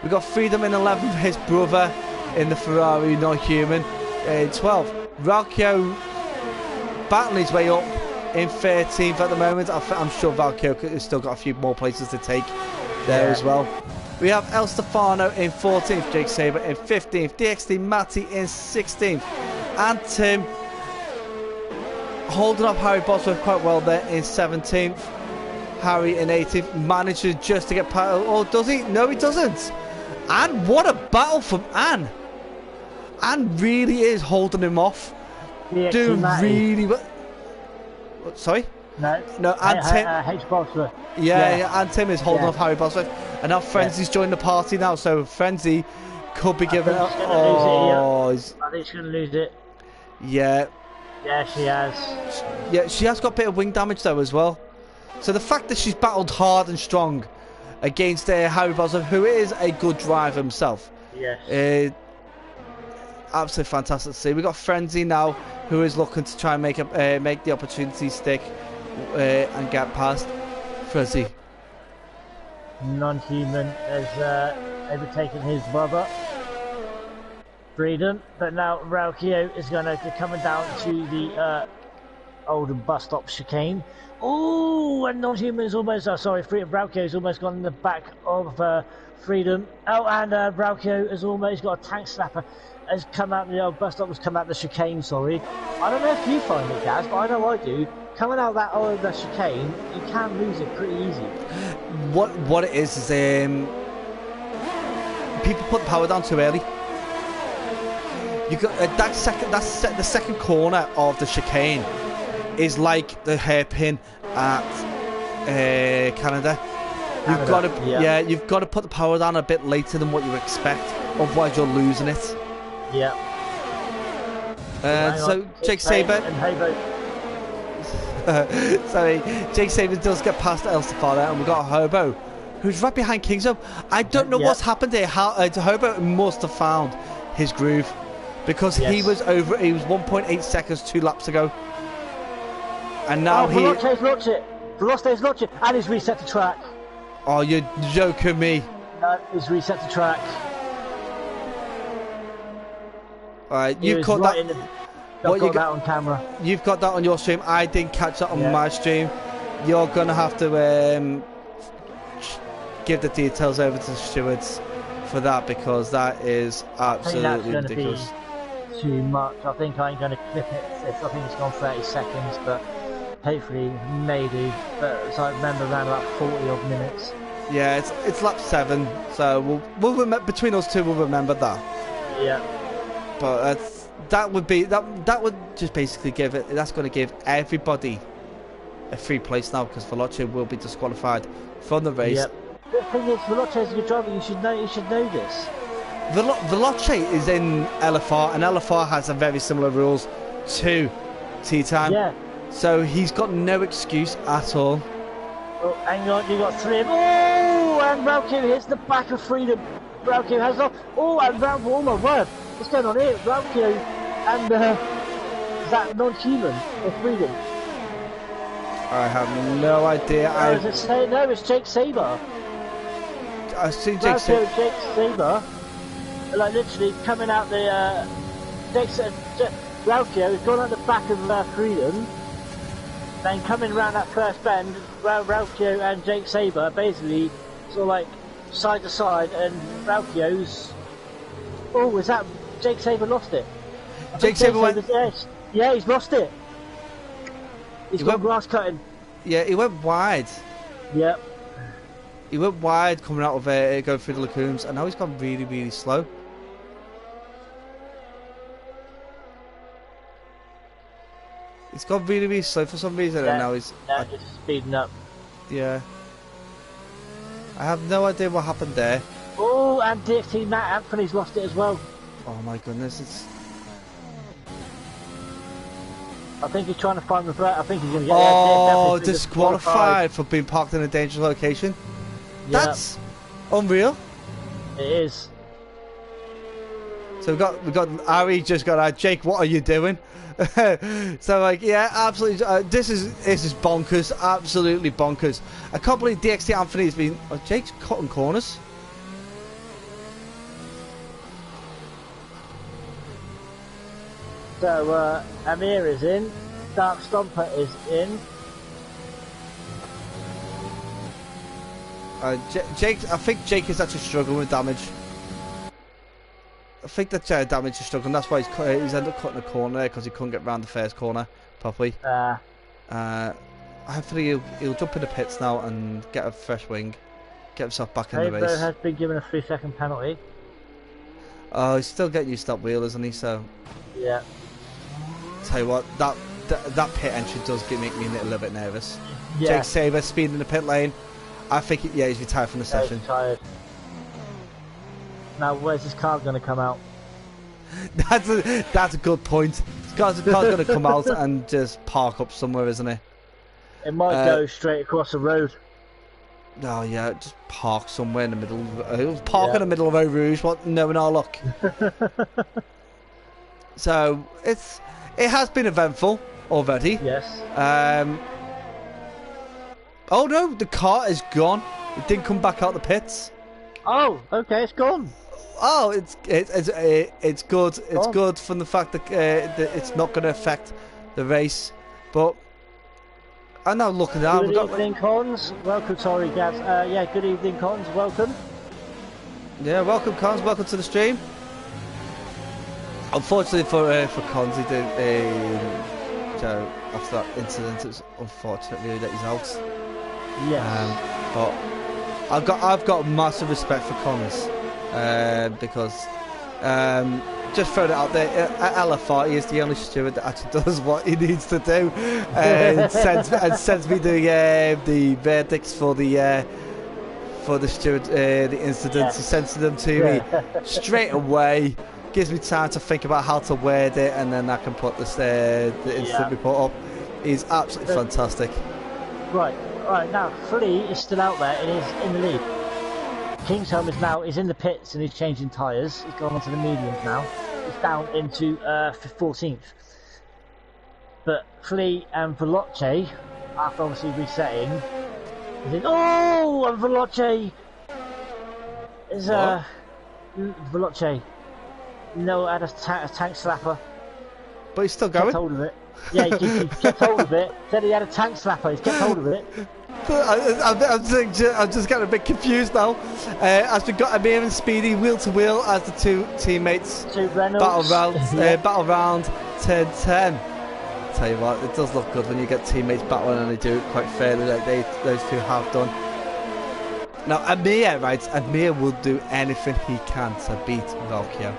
We've got Freedom in 11th, his brother in the Ferrari Not Human in 12th. Valkyo battling his way up in 13th at the moment. I'm sure Valkyo has still got a few more places to take there as well. We have El Stefano in 14th, Jake Saber in 15th, DXT Matty in 16th, and Tim holding up Harry Bosworth quite well there in 17th. Harry in 18th, manages just to get past. Oh, does he? No, he doesn't. And what a battle from Anne. Anne really is holding him off. Doing really well. Sorry? No, and Tim. H. Bosworth. Yeah, and Tim is holding off Harry Bosworth. And now Frenzy's joined the party now, so Frenzy could be giving it. I think she's going to lose it. Yeah. Yeah, she has. Yeah, she has got a bit of wing damage though as well. So the fact that she's battled hard and strong against Harry Bosworth, who is a good driver himself. Yes. Absolutely fantastic to see. We've got Frenzy now, who is looking to try and make the opportunity stick and get past Frenzy. Non-human has overtaken his brother, Freedom, but now Raukio is going to be coming down to the old bus stop chicane. Oh, and non-human is almost, Raukio has almost gone in the back of Freedom. Oh, and Raukio has almost got a tank slapper. Has come out the old bus stop, has come out the chicane, sorry. I don't know if you find it, Gaz, but I know I do. Coming out that the chicane, you can lose it pretty easy. What it is people put the power down too early. You got the second corner of the chicane is like the hairpin at Canada. You've got to put the power down a bit later than what you expect, otherwise you're losing it. Yeah. So Jake Saber. Sorry, Jake Saber does get past El Stefano, and we've got Hobo, who's right behind Kingsholm. I don't know what's happened here. Hobo must have found his groove, because he was 1.8 seconds 2 laps ago, and now Veloce's lost it, and he's reset the track. Oh, you're joking me. No, he's reset the track. Alright, you've caught that. I've got that on camera. You've got that on your stream. I didn't catch that on my stream. You're gonna have to give the details over to the stewards for that, because that is absolutely ridiculous. Be too much. I think I ain't gonna clip it. I think it's gone 30 seconds, but hopefully maybe. But so I remember around about 40 odd minutes. Yeah, it's lap 7, so we'll between us two we'll remember that. Yeah. But that would just basically give it. That's going to give everybody a free place now because Veloce will be disqualified from the race. Yep. The thing is, Veloce is a good driver. You should know this. Veloce is in LFR, and LFR has a very similar rules to TeaTime. Yeah. So he's got no excuse at all. Oh, hang on, you got 3 of them. Oh, and Valkyrie hits the back of Freedom. Valkyrie has off. Oh, and Valkyrie, oh my word. What's going on here? Valkyrie and is that non-human or Freedom? I have no idea. No, it's Jake Sabre. I see Jake Sabre. Jake Sabre, like literally coming out the Valkyrie has gone out the back of Freedom. Then coming around that first bend, Valkyrie and Jake Sabre basically sort of like side to side, and Valkyrie's. Oh, is that Jake Sabre lost it? Jake Sabre went. Yeah, he's lost it. He's got grass cutting. Yeah, he went wide. Yep. He went wide coming out of going through the lagoons, and now he's gone really, really slow. It's gone really, really slow for some reason, and now he's just speeding up. Yeah. I have no idea what happened there. Oh, and DXT Matt Anthony's lost it as well. Oh my goodness, it's. I think he's trying to find the threat. I think he's going to get. Oh, disqualified for being parked in a dangerous location. Yep. That's unreal. It is. So we got Ari just got Jake, what are you doing? So like, yeah, absolutely. This is bonkers, absolutely bonkers. I can't believe DXT Anthony's been. Oh, Jake's cutting corners. So Amir is in, Dark Stomper is in. Jake, I think Jake is actually struggling with damage. I think that damage is struggling. That's why he's ended up cutting a corner because he couldn't get around the first corner properly. Hopefully he'll jump in the pits now and get a fresh wing, get himself back in the race. Haybo has been given a 3-second penalty. Oh, he's still getting used to that wheel, isn't he? So. Yeah. Tell you what, that pit entry does make me a little bit nervous. Yeah. Jake Sabre speeding in the pit lane. I think he's retired from the session. He's retired. Now where's his car going to come out? That's a good point. His car's going to come out and just park up somewhere, isn't it? It might go straight across the road. Oh yeah, just park somewhere in the middle. Park in the middle of Eau Rouge, knowing our luck. So it has been eventful already. Yes. Oh no, the car is gone. It didn't come back out the pits. Oh, okay, it's gone. Oh, it's good. It's good from the fact that it's not going to affect the race. But I'm now looking down. Good evening, Cons. Welcome, sorry, Gabs. Yeah, good evening, Cons. Welcome. Yeah, welcome, Cons. Welcome to the stream. Unfortunately for Cons, he did. So after that incident, it's unfortunate really that he's out. Yes. But I've got massive respect for Cons because just throwing it out there, at LFR he is the only steward that actually does what he needs to do and sends me the verdicts for the steward the incidents. He sends them to me straight away. Gives me time to think about how to word it, and then I can put this the incident report up. He's absolutely fantastic. Right, now Flea is still out there and is in the lead. Kingsholm is in the pits and he's changing tyres. He's gone onto the mediums now. He's down into 14th. But Flea and Veloce, after obviously resetting, is in. Oh, and Veloce is Veloce. No, had a tank slapper. But he's still going. Kept hold of it. Yeah, he kept hold of it. Said he had a tank slapper. He's kept hold of it. I'm just getting a bit confused now. As we got Amir and Speedy wheel to wheel as the two teammates battle round turn 10. Tell you what, it does look good when you get teammates battling and they do it quite fairly, like those two have done. Now Amir will do anything he can to beat Valkyrie.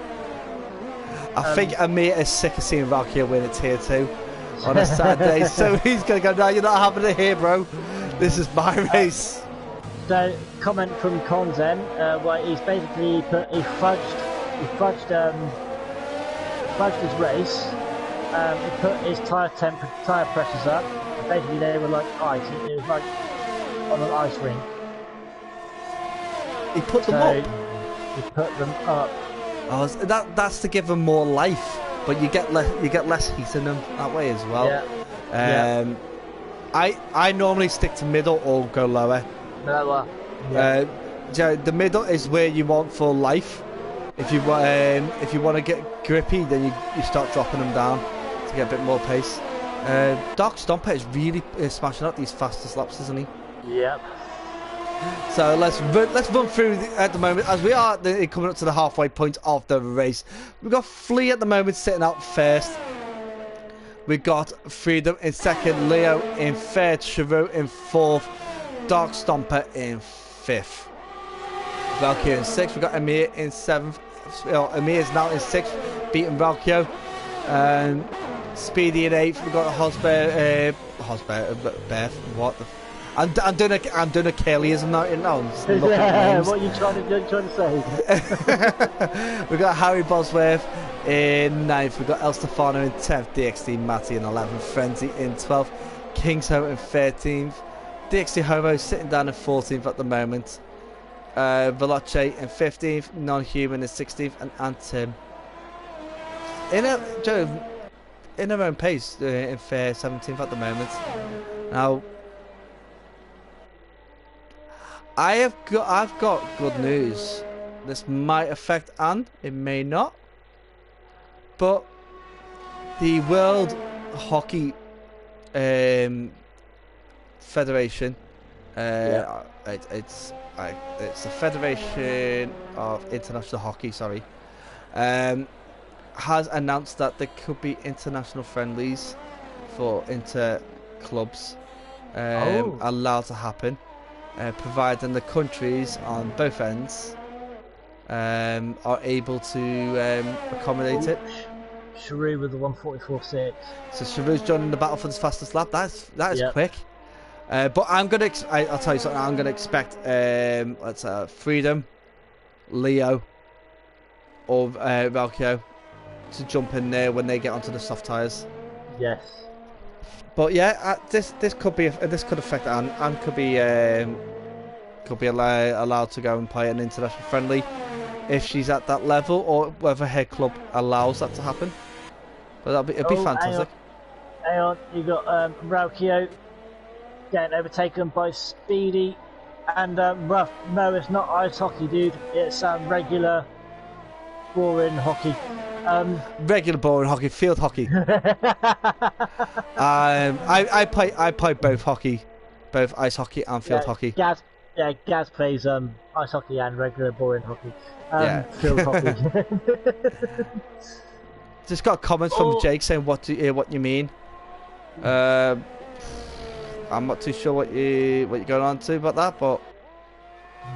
I think Amir is sick of seeing Valkyrie win at tier 2. on a Saturday. So he's going to go, no, you're not having it here, bro. This is my race. So, comment from Conzen, where he's basically he fudged his race. He put his tyre pressures up. Basically, they were like ice. It was like on an ice rink. He put them up. He put them up. Oh, that's to give them more life, but you get less heat in them that way as well. Yeah. I normally stick to middle or go lower. Lower. Yeah. The middle is where you want for life. If you want to get grippy, then you start dropping them down to get a bit more pace. Dark Stomper is really smashing up these fastest laps, isn't he? Yep. So let's run through at the moment as we are coming up to the halfway point of the race. We've got Flea at the moment sitting out first. We've got Freedom in second, Leo in third, Chereau in fourth, Dark Stomper in fifth. Valkyrie in sixth. We've got Amir in seventh. Amir is now in sixth, beating Valkyrie. Speedy in eighth. We've got Beth. What? I'm doing a Kellyism now. What are you trying to say? We've got Harry Bosworth in ninth. We've got El Stefano in 10th. DXD Matty in 11th. Frenzy in 12th. Kingshoe in 13th. DXD Homo sitting down in 14th at the moment. Veloce in 15th. Non-Human in 16th. And Antim in her own pace in 17th at the moment. Now, I've got good news. This might affect Anne, it may not. But the World Hockey Federation, it's the Federation of International Hockey, sorry, has announced that there could be international friendlies for inter clubs allowed to happen. Providing the countries on both ends are able to accommodate it. Chereau with the 1:44.6. So Chereau's joining the battle for the fastest lap. That is quick. But I'll tell you something. I'm gonna expect Freedom, Leo, or Valkyrie to jump in there when they get onto the soft tyres. Yes. But yeah, this could affect Anne. Anne could be allowed to go and play an international friendly if she's at that level, or whether her club allows that to happen. But it'd be fantastic. Hang on, you got Raukio getting overtaken by Speedy and Rough. No, it's not ice hockey, dude. It's regular, boring hockey. Regular boring hockey, field hockey. I play both hockey, both ice hockey and field hockey. Gaz plays ice hockey and regular boring hockey. Field hockey. Just got comments from Jake saying what you mean. I'm not too sure what you're going on to about that, but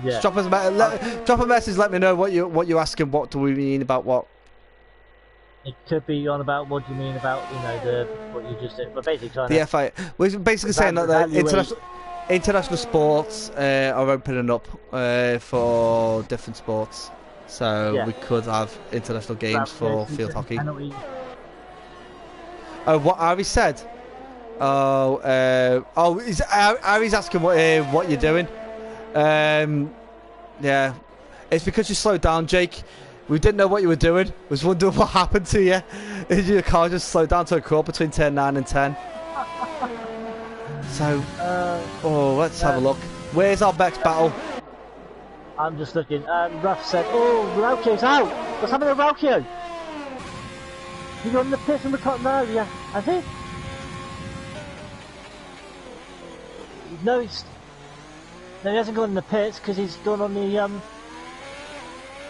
just drop a message. Let me know what you're asking. What do we mean about what? It could be on about what do you mean about what you just said. But basically trying the FI. We're basically saying that the international sports are opening up for different sports, so we could have international games for field hockey. Oh, what Ari said? Ari's asking what you're doing. Yeah, it's because you slowed down, Jake. We didn't know what you were doing. Was wondering what happened to you. Your car just slowed down to a crawl between turn 9 and 10. So, let's have a look. Where's our next battle? I'm just looking. Ruff said, Raukio's out. What's happened to Raukio? He's on the pits and we can't know. Yeah, has he? No, he hasn't gone in the pits because he's gone on the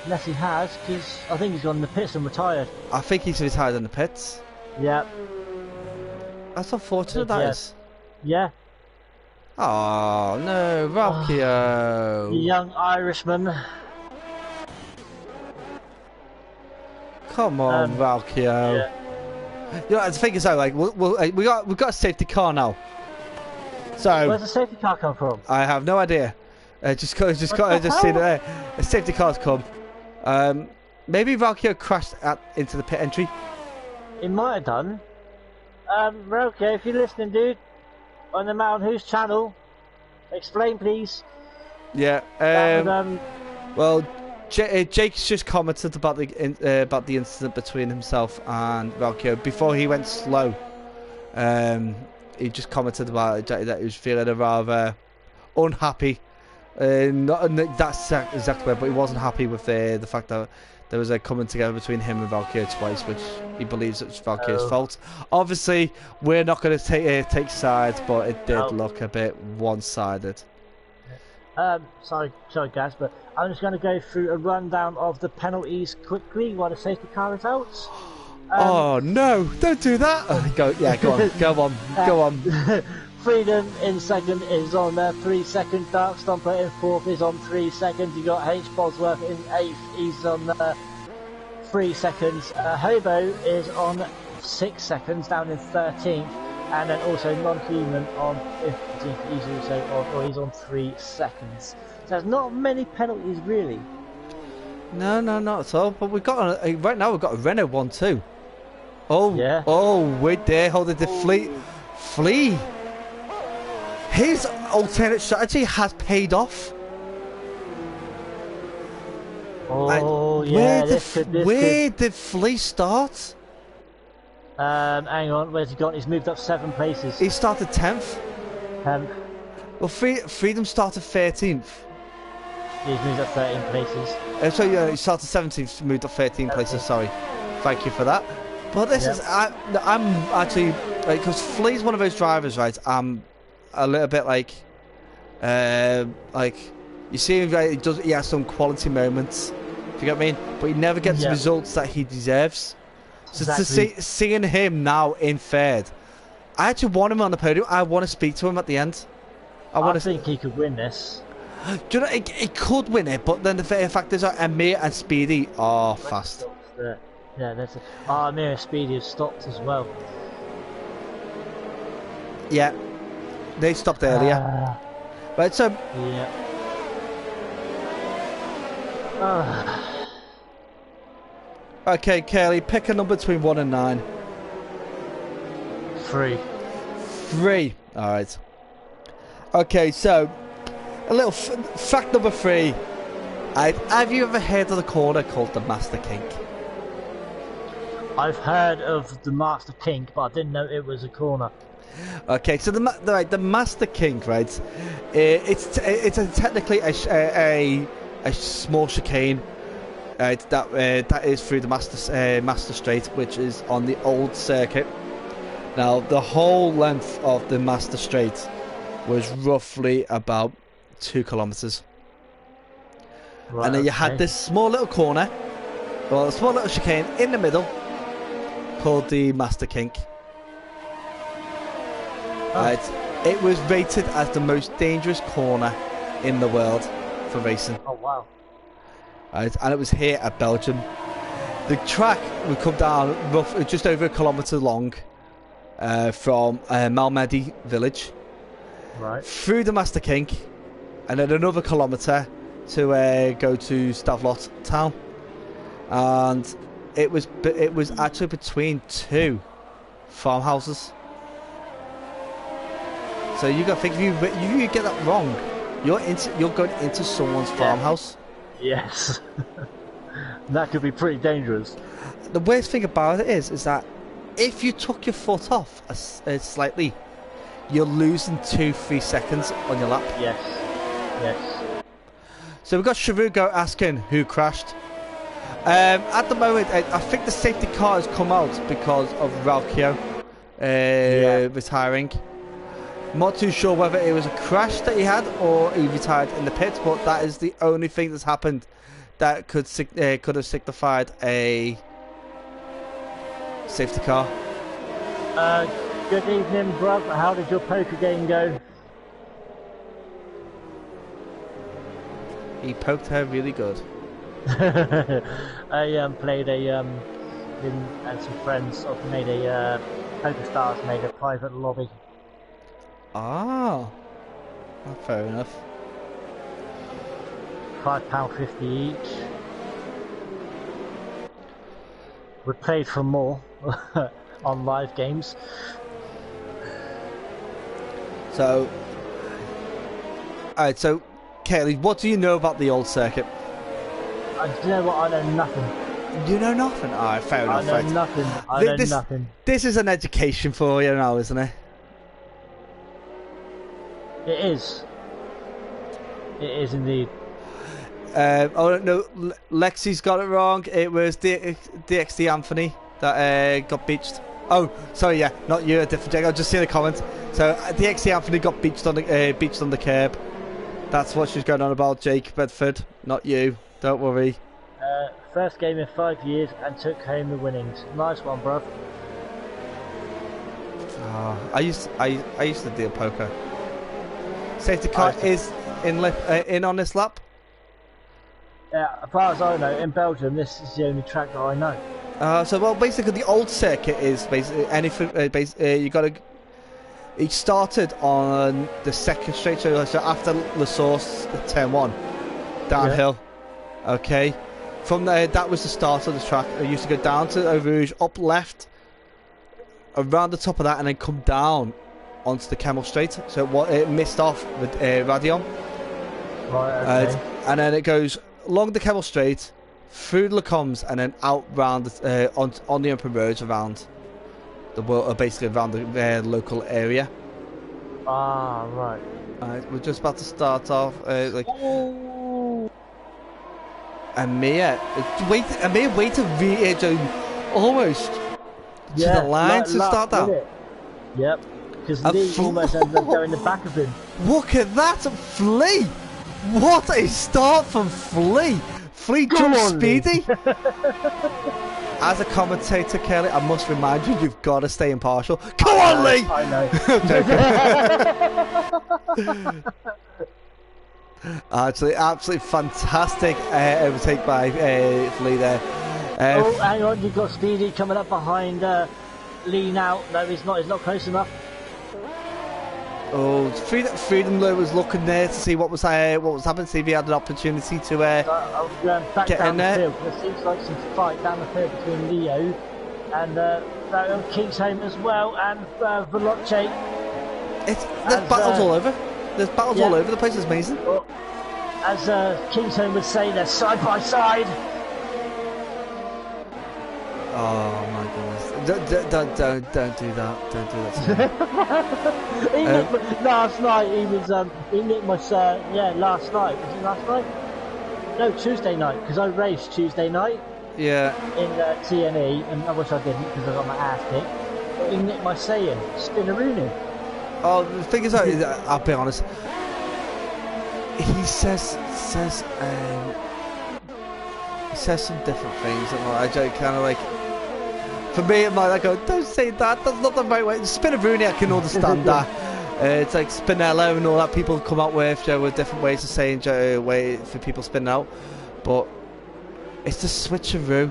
Unless he has, because I think he's gone in the pits and retired. I think he's retired in the pits. Yeah. That's unfortunate, that is. Yeah. Oh, no, Valkyrie. The young Irishman. Come on, Valkyrie. Yeah. You know, the thing is though, like we got a safety car now. So where's the safety car come from? I have no idea. Just seen it there. A safety car's come. Maybe Valkyrie crashed into the pit entry. It might have done. Relke, if you're listening, dude, on the Mountain Who's channel, explain, please. Yeah. Well, Jake's just commented about the incident between himself and Valkyrie before he went slow. He just commented about it, that he was feeling rather unhappy. That's exactly where, but he wasn't happy with the fact that there was a coming together between him and Valkyrie twice, which he believes it was Valkyrie's fault. Obviously, we're not going to take sides, but it did look a bit one-sided. Sorry guys, but I'm just going to go through a rundown of the penalties quickly while the safety car is out. Oh no! Don't do that. Go on. Freedom in second is on 3 seconds. Dark Stomper in fourth is on 3 seconds. You got H Bosworth in eighth. He's on 3 seconds. Hobo is on 6 seconds, down in 13th, and then also non-human on 15th. He's also on, he's on 3 seconds. So there's not many penalties really. No, not at all. But we've got right now. We've got a Renault 1-2. Oh, yeah. Oh, wait there. Hold it. The Flea. His alternate strategy has paid off. Oh, yeah. Where did Flea start? Hang on. Where's he gone? He's moved up 7 places. He started 10th. 10th. Well, Freedom started 13th. He's moved up 13 places. So yeah, he started 17th, moved up 13 places. Sorry, thank you for that. But this is I'm actually because Flea's one of those drivers, right? I'm a little bit like you see him. He has some quality moments. Do you get what I mean? But he never gets the results that he deserves. So to seeing him now in third, I actually want him on the podium. I want to speak to him at the end. I think he could win this. Do you know, he could win it, but then the fact is that Amir and Speedy are fast. Yeah, that's it. Amir and Speedy have stopped as well. Yeah, they stopped earlier. Right, so... Yeah. Okay, Kelly, pick a number between 1 and 9. 3. 3. Alright. Okay, so... A little fact number 3. Have you ever heard of the corner called the Master Kink? I've heard of the Master Kink, but I didn't know it was a corner. Okay, so the Master Kink, right? It's technically a small chicane. That is through the Master Straight, which is on the old circuit. Now, the whole length of the Master Straight was roughly about 2 kilometers. Right, and then you had this small little corner, well, a small little chicane in the middle, called the Master Kink. It was rated as the most dangerous corner in the world for racing. Oh wow! And it was here at Belgium. The track would come down just over 1 kilometer long from Malmedy village, right, through the Master Kink, and then another 1 kilometer to go to Stavlot town, and it was actually between 2 farmhouses. So you got to think, if you get that wrong, you're going into someone's farmhouse. Yes. That could be pretty dangerous. The worst thing about it is that if you took your foot off slightly, you're losing 2-3 seconds on your lap. Yes. Yes. So we've got Sharugo asking who crashed. At the moment, I think the safety car has come out because of Ralkio retiring. I'm not too sure whether it was a crash that he had or he retired in the pit, but that is the only thing that's happened that could have signified a safety car. Good evening, bruv. How did your poker game go? He poked her really good. I played a him and some friends sort of made a PokerStars made a private lobby. Ah, fair enough. £5.50 each. We played for more on live games. So, alright, so Kaylee, what do you know about the old circuit? Do you know what? I know nothing. You know nothing? Alright, fair enough. I know nothing. I know nothing. This is an education for you now, isn't it? It is. It is indeed. Oh no, Lexi's got it wrong. It was DXD Anthony that got beached. Oh, sorry, yeah, not you, a different Jake. I just see the comments. So DXD Anthony got beached on the curb. That's what she's going on about, Jake Bedford, not you. Don't worry. First game in 5 years and took home the winnings. Nice one, bruv. Oh, I used to deal poker. Safety car is in on this lap. Yeah, as far as I know, in Belgium, this is the only track that I know. So well, basically, the old circuit is basically anything. You got to. It started on the second straight, so after La Source, turn 1, downhill. Yeah. Okay, from there, that was the start of the track. It used to go down to Eau Rouge, up left, around the top of that, and then come down onto the Camel Straight. So it missed off with Radion. Right. Okay. And then it goes along the Camel Straight, through the Lacombs, and then out round on the open roads around the world, basically around the local area. Ah, right. We're just about to start off. Amir waited almost to the line to start that. Yep. Because Lee almost ended up going in the back of him. Look at that, Flea! What a start from Flea! Flea jump speedy. As a commentator, Kelly, I must remind you, you've got to stay impartial. Come on, Lee! I know. Absolutely fantastic overtake by Flea there. Oh, hang on, you've got Speedy coming up behind Lee now. No, he's not close enough. Oh, Freedom was looking there to see what was happening, see if he had an opportunity to back get down in there. The field. There seems like some fight down the field between Leo and King's Home as well, and Veloce. There's battles all over. There's battles all over the place. It's amazing. Well, as King's Home would say, they're side by side. Oh my goodness! Don't do that! Don't do that! Last night he nicked my last night. Was it last night? No, Tuesday night, because I raced Tuesday night. Yeah. In TNE, and I wish I didn't because I got my ass kicked. But he nicked my saying, Spinneroonie. Oh, the thing is, I'll be honest. He says some different things, and I kind of like. For me, I go, don't say that. That's not the right way. Spinneroonie, I can understand that. It's like Spinella and all that. People come out with different ways of saying way for people spinning out, but it's the switcheroo.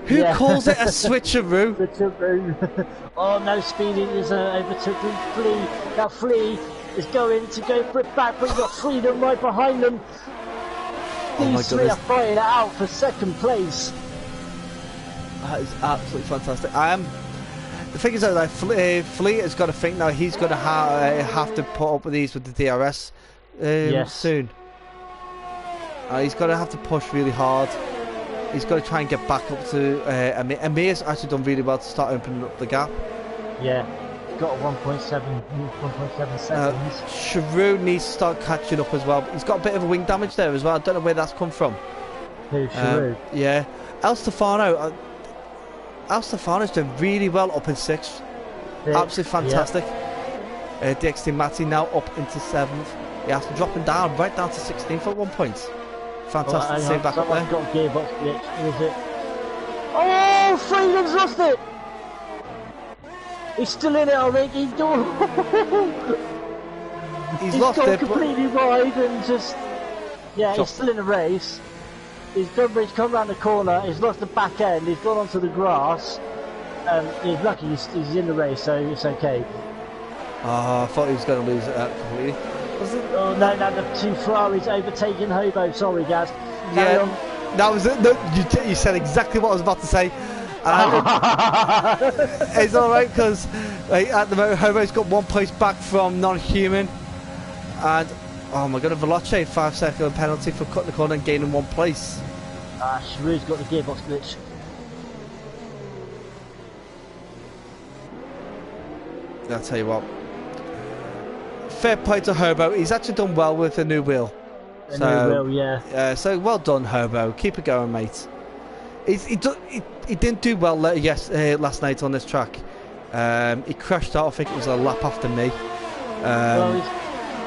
Who calls it a switcheroo? Switcheroo. Oh no, Speedy is overtook Flea. Now Flea is going to go for it back, but you've got Freedom right behind them. These three are fighting it out for second place. That is absolutely fantastic. The thing is that Flea has got to think now. He's going to have to put up with these with the DRS soon. He's going to have to push really hard. He's got to try and get back up to Amir's actually done really well to start opening up the gap. Yeah, got 1.7 seconds. Sharu needs to start catching up as well. He's got a bit of a wing damage there as well. I don't know where that's come from. Who, Sharu? Yeah. El Stefano's doing really well up in 6th. Absolutely fantastic. DXT Matty now up into 7th. He has to dropping down right down to 16th at one point. Fantastic to see him back up there. Got gearbox glitch. Is it? Oh, Freedom's lost it. He's still in it, I think. He's doing. He's lost it. Completely wide and just. Yeah, he's still in the race. He's come round the corner, he's lost the back end, he's gone onto the grass. He's lucky he's in the race, so it's okay. Oh, I thought he was going to lose it completely. Oh no, the two Ferraris overtaking Hobo. Sorry, Gaz. Yeah, that was it. No, you said exactly what I was about to say. It's alright because at the moment Hobo's got 1 place back from non-human. And oh my god, Veloce 5-second penalty for cutting the corner and gaining 1 place. Shrews got the gearbox glitch. I'll tell you what. Fair play to Hobo. He's actually done well with the new wheel. New wheel, yeah. So well done, Hobo. Keep it going, mate. He didn't do well last night on this track. He crashed out. I think it was a lap after me. Well, he's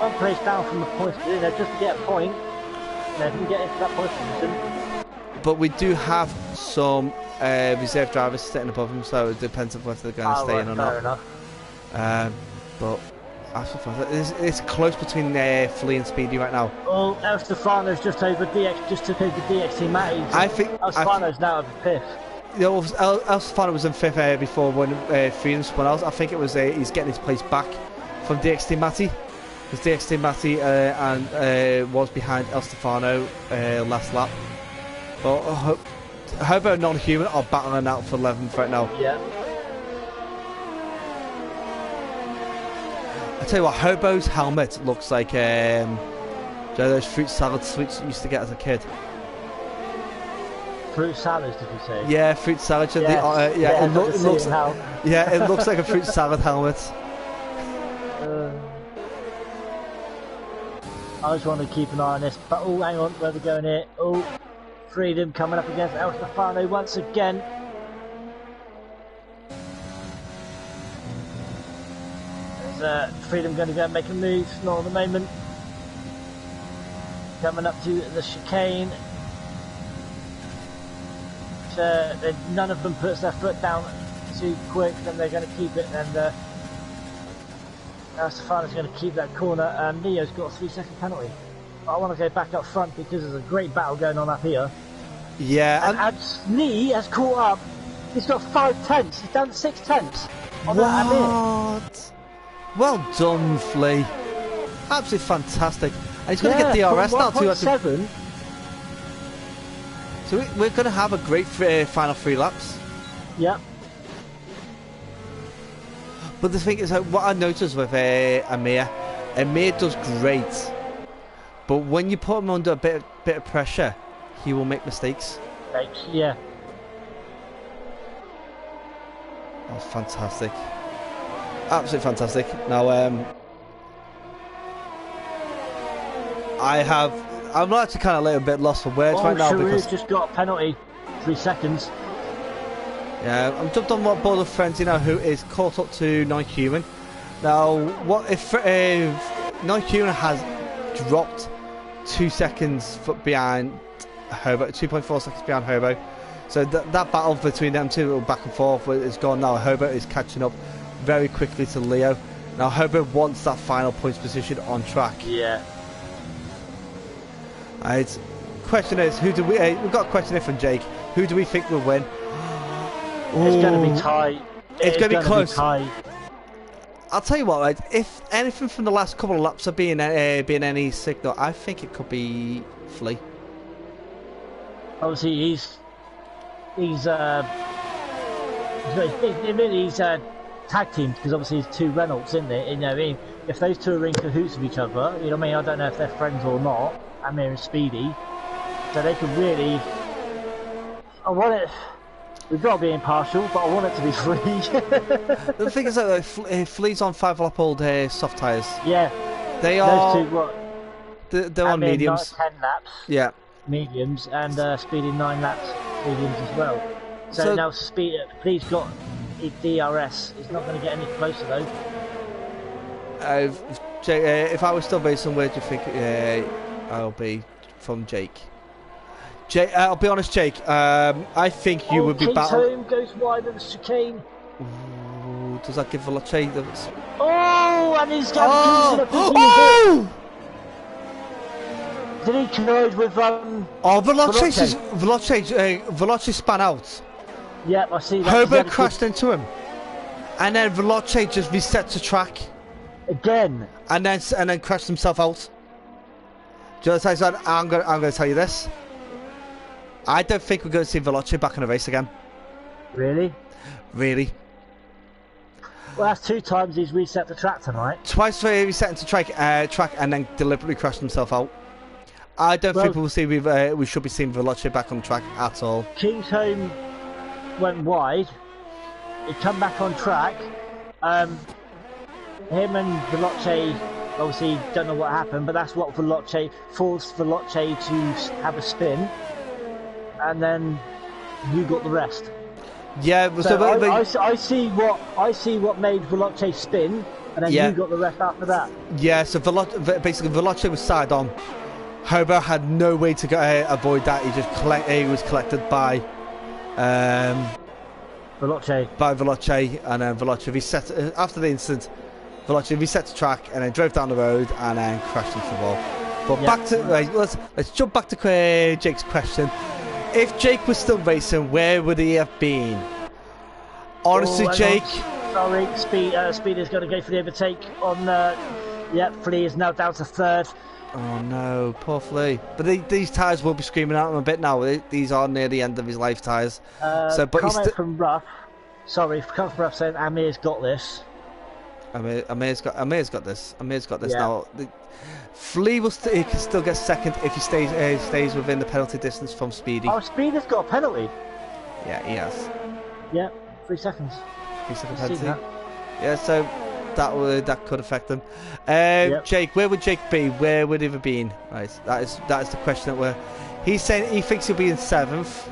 1 place down from the points, just to get a point. They can get into that point position. But we do have some reserve drivers sitting above him, so it depends on whether they're going to stay in or not. Fair enough. But it's close between Flea and Speedy right now. Oh, El Stefano's just took over DXT Matty. I think El Stefano's now at 5th. El Stefano was in 5th before when Freedom spun out. I think it was he's getting his place back from DXT Matty. Because DXT Matty was behind El Stefano last lap. But Hobo and non-human are battling out for 11th right now. Yeah. I tell you what, Hobo's helmet looks like those fruit salad sweets you used to get as a kid. Fruit salads, did you say? Yeah, fruit salad. Yes. It looks like a fruit salad helmet. I just want to keep an eye on this. But oh, hang on, where are we going here? Oh, Freedom coming up against El Stefano once again. Freedom going to go and make a move, not at the moment. Coming up to the chicane. None of them puts their foot down too quick, then they're going to keep it, and Stefano's going to keep that corner, and Neo's got a 3-second penalty. I want to go back up front because there's a great battle going on up here. Yeah, and Lee has caught up. He's got 5 tenths. He's down 6 tenths. What? Well done, Flea. Absolutely fantastic. And he's going to get DRS now too. 7. So we're going to have a great final 3 laps. Yeah. But the thing is, what I noticed with Amir does great. But when you put him under a bit of pressure, he will make mistakes. Yeah. Oh, fantastic. Absolutely fantastic. Now, I'm actually kind of a little bit lost for words right now because just got a penalty, 3 seconds. Yeah, I'm jumped on board of Frenzy now, who is caught up to non-human. Now, what if non-human has dropped 2 seconds behind Hobo, 2.4 seconds behind Hobo? So that battle between them two, back and forth, is gone now. Hobo is catching up very quickly to Leo. Now Hobo wants that final points position on track. Yeah. Right. Question is, who do we've got a question here from Jake. Who do we think will win? It's going to be tight. It's going to be close. Tight. I'll tell you what, right? If anything from the last couple of laps are being any signal, I think it could be Flea. Obviously, he's tag teamed because obviously he's 2 Reynolds, isn't it? You know what I mean? If those 2 are in cahoots with each other, you know what I mean? I don't know if they're friends or not. Amir and Speedy, so they could really. I want it. We've got to be impartial, but I want it to be free. The thing is that Flea's on 5-lap-old soft tyres. Yeah. They are. Those 2, what? They're on mediums. 10 laps. Yeah. Mediums, and Speedy 9 laps mediums as well. So now Flea's got DRS. He's not going to get any closer though. If I was still based on where do you think I'll be from Jake? I'll be honest, Jake. I think you would be TeaTime goes wide of the chicane. Ooh, does that give Veloce the... Oh, and he's got Did he collide with Oh, Veloce spun out. Yeah, I see that. Herbert crashed into him, and then Veloce just reset the track again, and then crashed himself out. Do you know what I'm going to tell you this. I don't think we're going to see Veloce back in a race again. Really? Really. Well, that's 2 times he's reset the track tonight. Twice he reset into track and then deliberately crashed himself out. I don't think we should be seeing Veloce back on track at all. Kingsholm went wide. He come back on track. Him and Veloce obviously don't know what happened, but that's what Veloce forced Veloce to have a spin, and then you got the rest. Yeah, so I see what made Veloce spin, and then you got the rest after that. Yeah, so basically Veloce was side on. Hobo had no way to avoid that. He was collected by Veloce. And then Veloce reset after the incident. Veloce reset the track and then drove down the road and then crashed into the wall. But back to let's jump back to Jake's question. If Jake was still racing, where would he have been? Honestly, Jake. Sorry, Speeder's going to go for the overtake on. Flea is now down to 3rd. Oh no, poor Flea. But these tyres will be screaming at him a bit now. These are near the end of his life tyres. Comment from Ruff. Sorry, comment from Ruff saying Amir's got this. Amir's got this. Now. Flea he can still get second if he stays within the penalty distance from Speedy. Oh, Speeder's got a penalty. Yeah, he has. Yeah, 3 seconds. 3 second penalty. Yeah, so that could affect them. Jake, where would Jake be? Where would he have been? Right, that is the question that he's saying he thinks he'll be in 7th.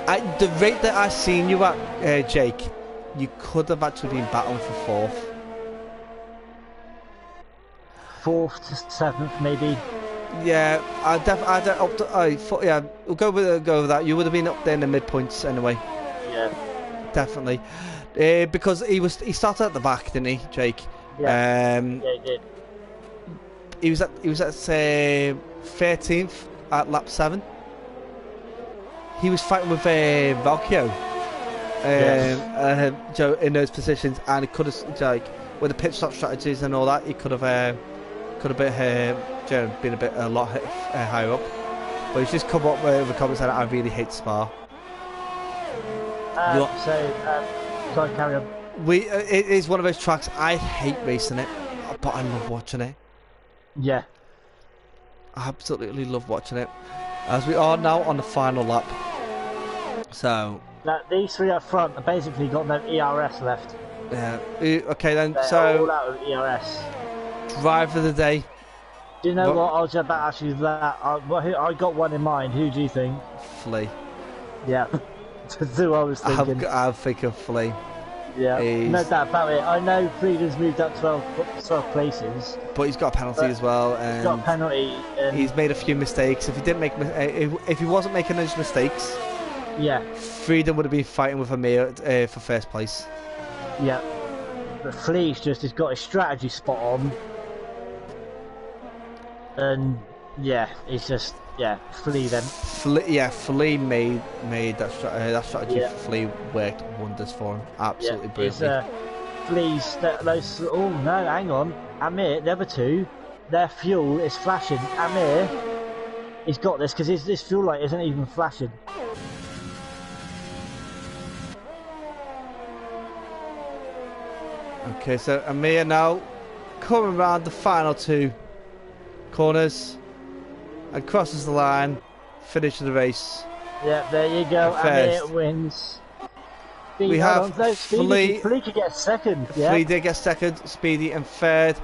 At the rate that I've seen you at, Jake, you could have actually been battling for 4th. 4th to 7th, maybe. Yeah, we'll go with that. You would have been up there in the midpoints anyway. Yeah, definitely. Because he started at the back, didn't he, Jake? Yeah. Yeah, he did. He was at 13th at lap 7. He was fighting with Valkyo in those positions, and he could have, like, with the pit stop strategies and all that, he could have been a lot higher up. But he's just come up with a comment saying, "I really hate Spa." Sorry, carry on. It is one of those tracks. I hate racing it, but I love watching it. Yeah, I absolutely love watching it. As we are now on the final lap. So now, these 3 up front have basically got no ERS left. Yeah. Okay then. They're all out of ERS. Driver of the day. Do you know what? I was about to ask you that. I got one in mind. Who do you think? Flea. Yeah. That's who I was thinking. I'm thinking Flea. Yeah. No doubt about it. I know Freedom's moved up 12 places. But he's got a penalty as well. And he's got a penalty. And he's made a few mistakes. If he didn't make, if he wasn't making those mistakes, yeah, Freedom would have been fighting with Amir for 1st place. Yeah. But Flea's he's got his strategy spot on. And yeah, it's just Flea then. Flea made that strategy for Flea worked wonders for him. Absolutely brilliant. Flea's oh no, hang on. Amir, the other 2, their fuel is flashing. Amir, he's got this because his fuel light isn't even flashing. Okay, so Amir now coming around the final 2 corners and crosses the line, finishes the race. Yeah, there you go. Amir wins. We have Flea. Flea could get 2nd. Yeah. Flea did get 2nd. Speedy in 3rd.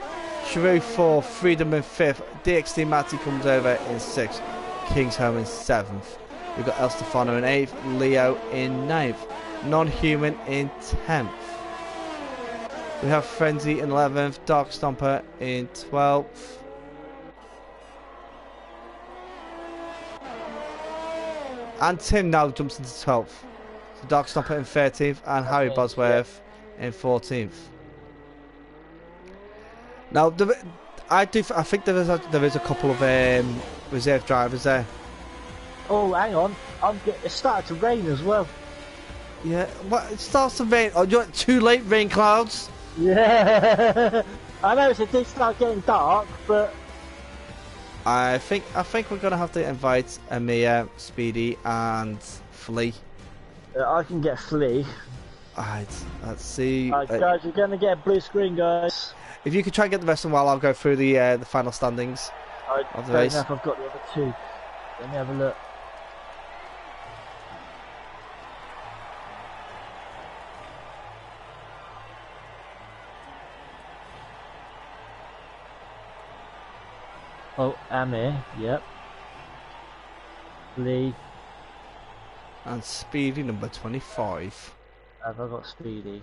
Shrew 4th. Freedom in 5th. DXT Matty comes over in 6th. Kingsholm in 7th. We've got El Stefano in 8th. Leo in 9th. Non-Human in 10th. We have Frenzy in 11th. Dark Stomper in 12th. And Tim now jumps into 12th. So Dark Stomper in 13th and Harry Bosworth in 14th. Now, I think there is a couple of reserve drivers there. Oh, hang on. It started to rain as well. Yeah, what? It starts to rain. Oh, you're too late, rain clouds. Yeah. I know it did start getting dark, but I think we're gonna have to invite Amir, Speedy, and Flea. I can get Flea. Alright, let's see. Alright, guys, you're gonna get a blue screen, guys. If you could try and get the rest of them while I'll go through the final standings of the race. I don't know if I've got the other two. Let me have a look. Oh, Amir, yep. Lee. And Speedy number 25. Have I got Speedy?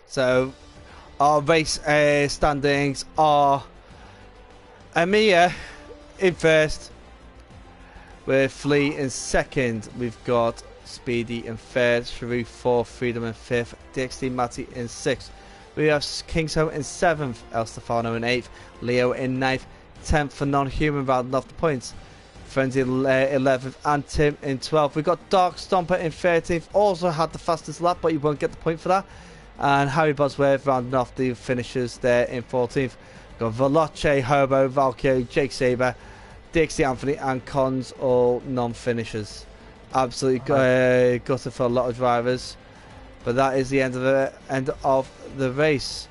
So, our race standings are Amir in first, with Flea in second. We've got Speedy in third, Sharif fourth, Freedom in fifth, DXD Matty in sixth. We have Kingsholm in seventh, El Stefano in eighth, Leo in ninth, 10th for non-human rounding off the points. Frenzy 11th and Tim in 12th. We've got Dark Stomper in 13th, also had the fastest lap, but you won't get the point for that. And Harry Bosworth rounding off the finishers there in 14th. We've got Veloce, Hobo, Valkyrie, Jake Saber, Dixie Anthony, and Cons, all non-finishers. Absolutely gutted for a lot of drivers. But that is the end of the race.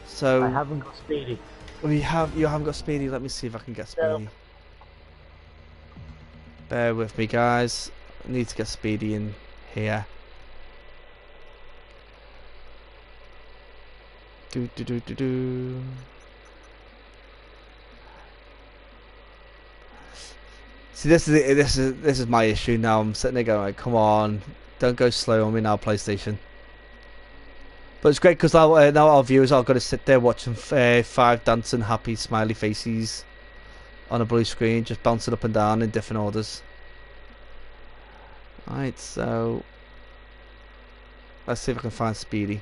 So I haven't got Speedy. You haven't got Speedy. Let me see if I can get Speedy. No. Bear with me, guys. I need to get Speedy in here. Do. See, this is my issue now. I'm sitting there going, like, come on, don't go slow on me now, PlayStation. But it's great because now our viewers are going to sit there watching 5 dancing happy smiley faces on a blue screen, just bouncing up and down in different orders. Alright, so let's see if I can find Speedy.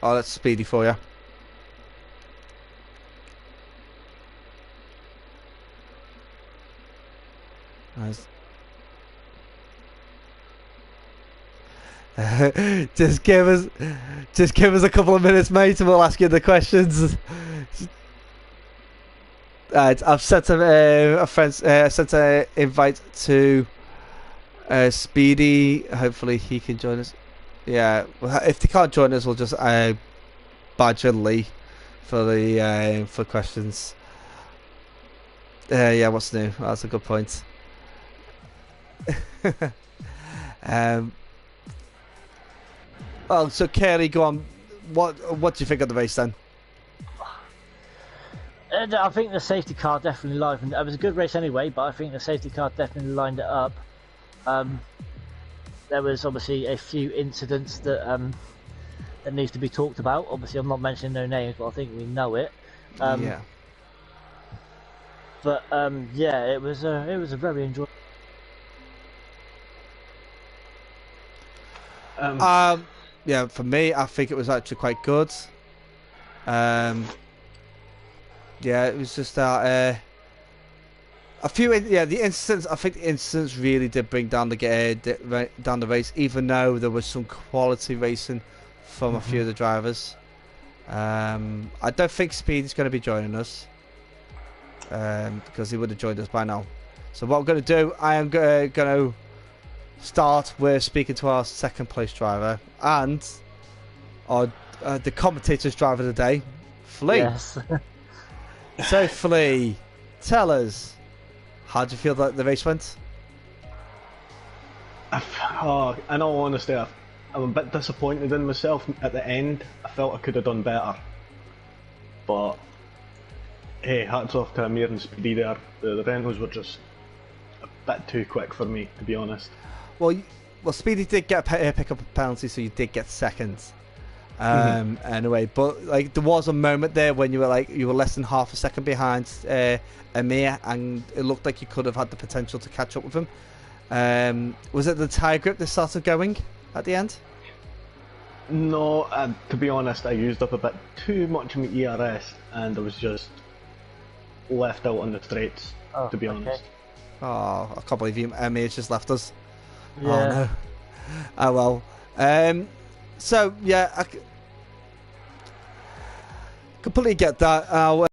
Oh, that's Speedy for you. Nice. just give us a couple of minutes, mate, and we'll ask you the questions. I've sent sent an invite to Speedy. Hopefully he can join us. Yeah, if they can't join us, we'll just badger Lee for the for questions. Yeah, what's new? That's a good point. Well, so Kerry, go on. What do you think of the race then? I think the safety car definitely livened. It was a good race anyway, but I think the safety car definitely lined it up. There was obviously a few incidents that that needs to be talked about. Obviously, I'm not mentioning no names, but I think we know it. Yeah. But yeah, it was a very enjoyable. Yeah, for me, I think it was actually quite good. Yeah, it was just that a few, the incidents. I think the incidents really did bring down down the race, even though there was some quality racing from a few of the drivers. I don't think Speedy's going to be joining us because he would have joined us by now. So what I'm going to do, I am going to start with speaking to our second place driver and our the commentator's driver of the day, Flea. Yes. So Flea, tell us, how do you feel that the race went? In all honesty, I'm a bit disappointed in myself at the end. I felt I could have done better. But hey, hats off to Amir and Speedy there. The rentals were just a bit too quick for me, to be honest. Well, Speedy did get pick up a penalty, so you did get second. Anyway, but like there was a moment there when you were less than half a second behind Amir, and it looked like you could have had the potential to catch up with him. Was it the tyre grip that started going at the end? No, to be honest, I used up a bit too much of my ERS, and I was just left out on the straights. To be honest. Oh, I can't believe Amir's just left us. Yeah. Oh no. Oh well. So yeah, I completely get that.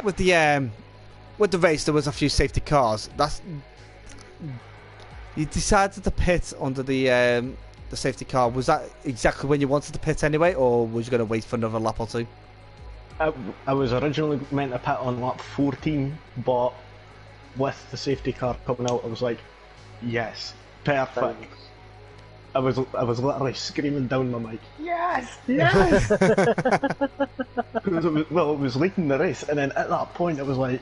With the race, there was a few safety cars. You decided to pit under the safety car. Was that exactly when you wanted to pit anyway, or was you going to wait for another lap or two? I was originally meant to pit on lap 14, but with the safety car coming out, I was like, yes, perfect. I was literally screaming down my mic, yes, yes! Because it was leading the race, and then at that point, it was like,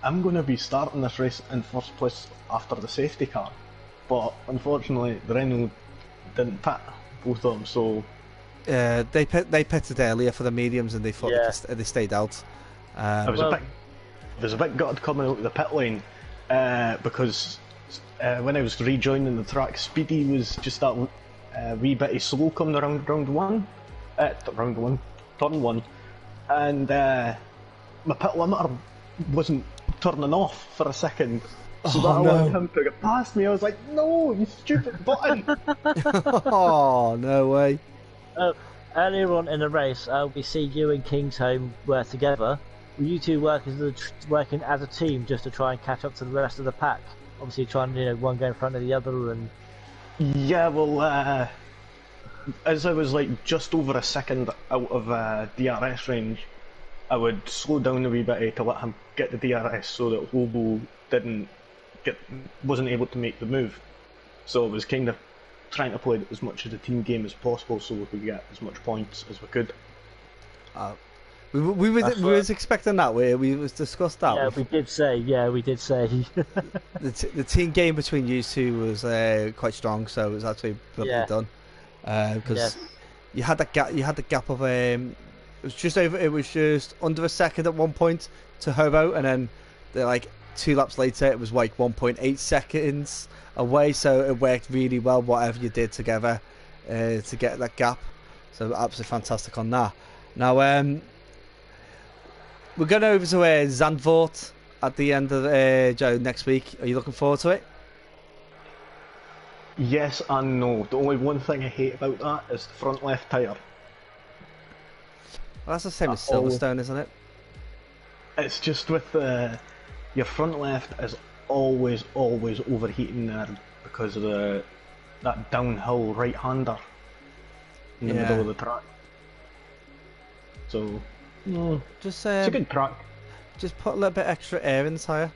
I'm going to be starting this race in first place after the safety car. But unfortunately, the Renault didn't pit, both of them, so... they pitted earlier for the mediums, and they thought they stayed out. I was a bit gutted coming out of the pit lane, because when I was rejoining the track, Speedy was just that wee bit slow coming around turn one, and my pit limiter wasn't turning off for a second, so that allowed him to get past me. I was like, no, you stupid button! Oh, no way. Earlier on in the race, we see you and Kingsholm were together. Were you two working as a team just to try and catch up to the rest of the pack? Obviously trying, one go in front of the other and... Yeah, well, as I was like just over a second out of DRS range, I would slow down a wee bit to let him get the DRS so that Hobo wasn't able to make the move. So it was kind of trying to play as much of the team game as possible so we could get as much points as we could. We was expecting that. We was discussed that. Yeah, we did say. The team game between you two was quite strong, so it was actually brilliantly done. Because you had that gap. You had the gap of it was just under a second at one point to Hobo, and then like 2 laps later it was like 1.8 seconds away. So it worked really well. Whatever you did together to get that gap. So absolutely fantastic on that. Now we're going over to Zandvoort at the end of Joe next week. Are you looking forward to it? Yes and no. The only one thing I hate about that is the front left tyre. Well, that's the same as Silverstone, isn't it? It's just with your front left is always overheating there because of that downhill right-hander in the middle of the track. So... just it's a good track. Just put a little bit extra air in the tyre.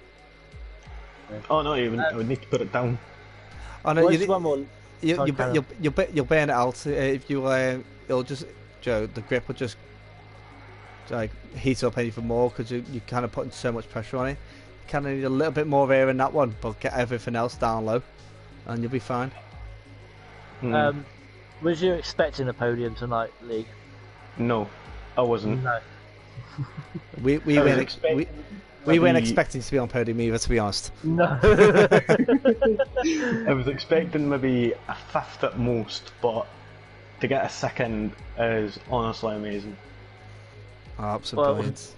Oh no, I would need to put it down. Oh no, you'll burn it out if you it'll just the grip will just like heat up anything more because you kind of putting so much pressure on it. You kind of need a little bit more air in that one, but get everything else down low, and you'll be fine. Was you expecting a podium tonight, Lee? No, I wasn't. No. We weren't expecting to be on podium either, to be honest. No. I was expecting maybe a 5th at most, but to get a 2nd is honestly amazing. Oh, absolutely brilliant.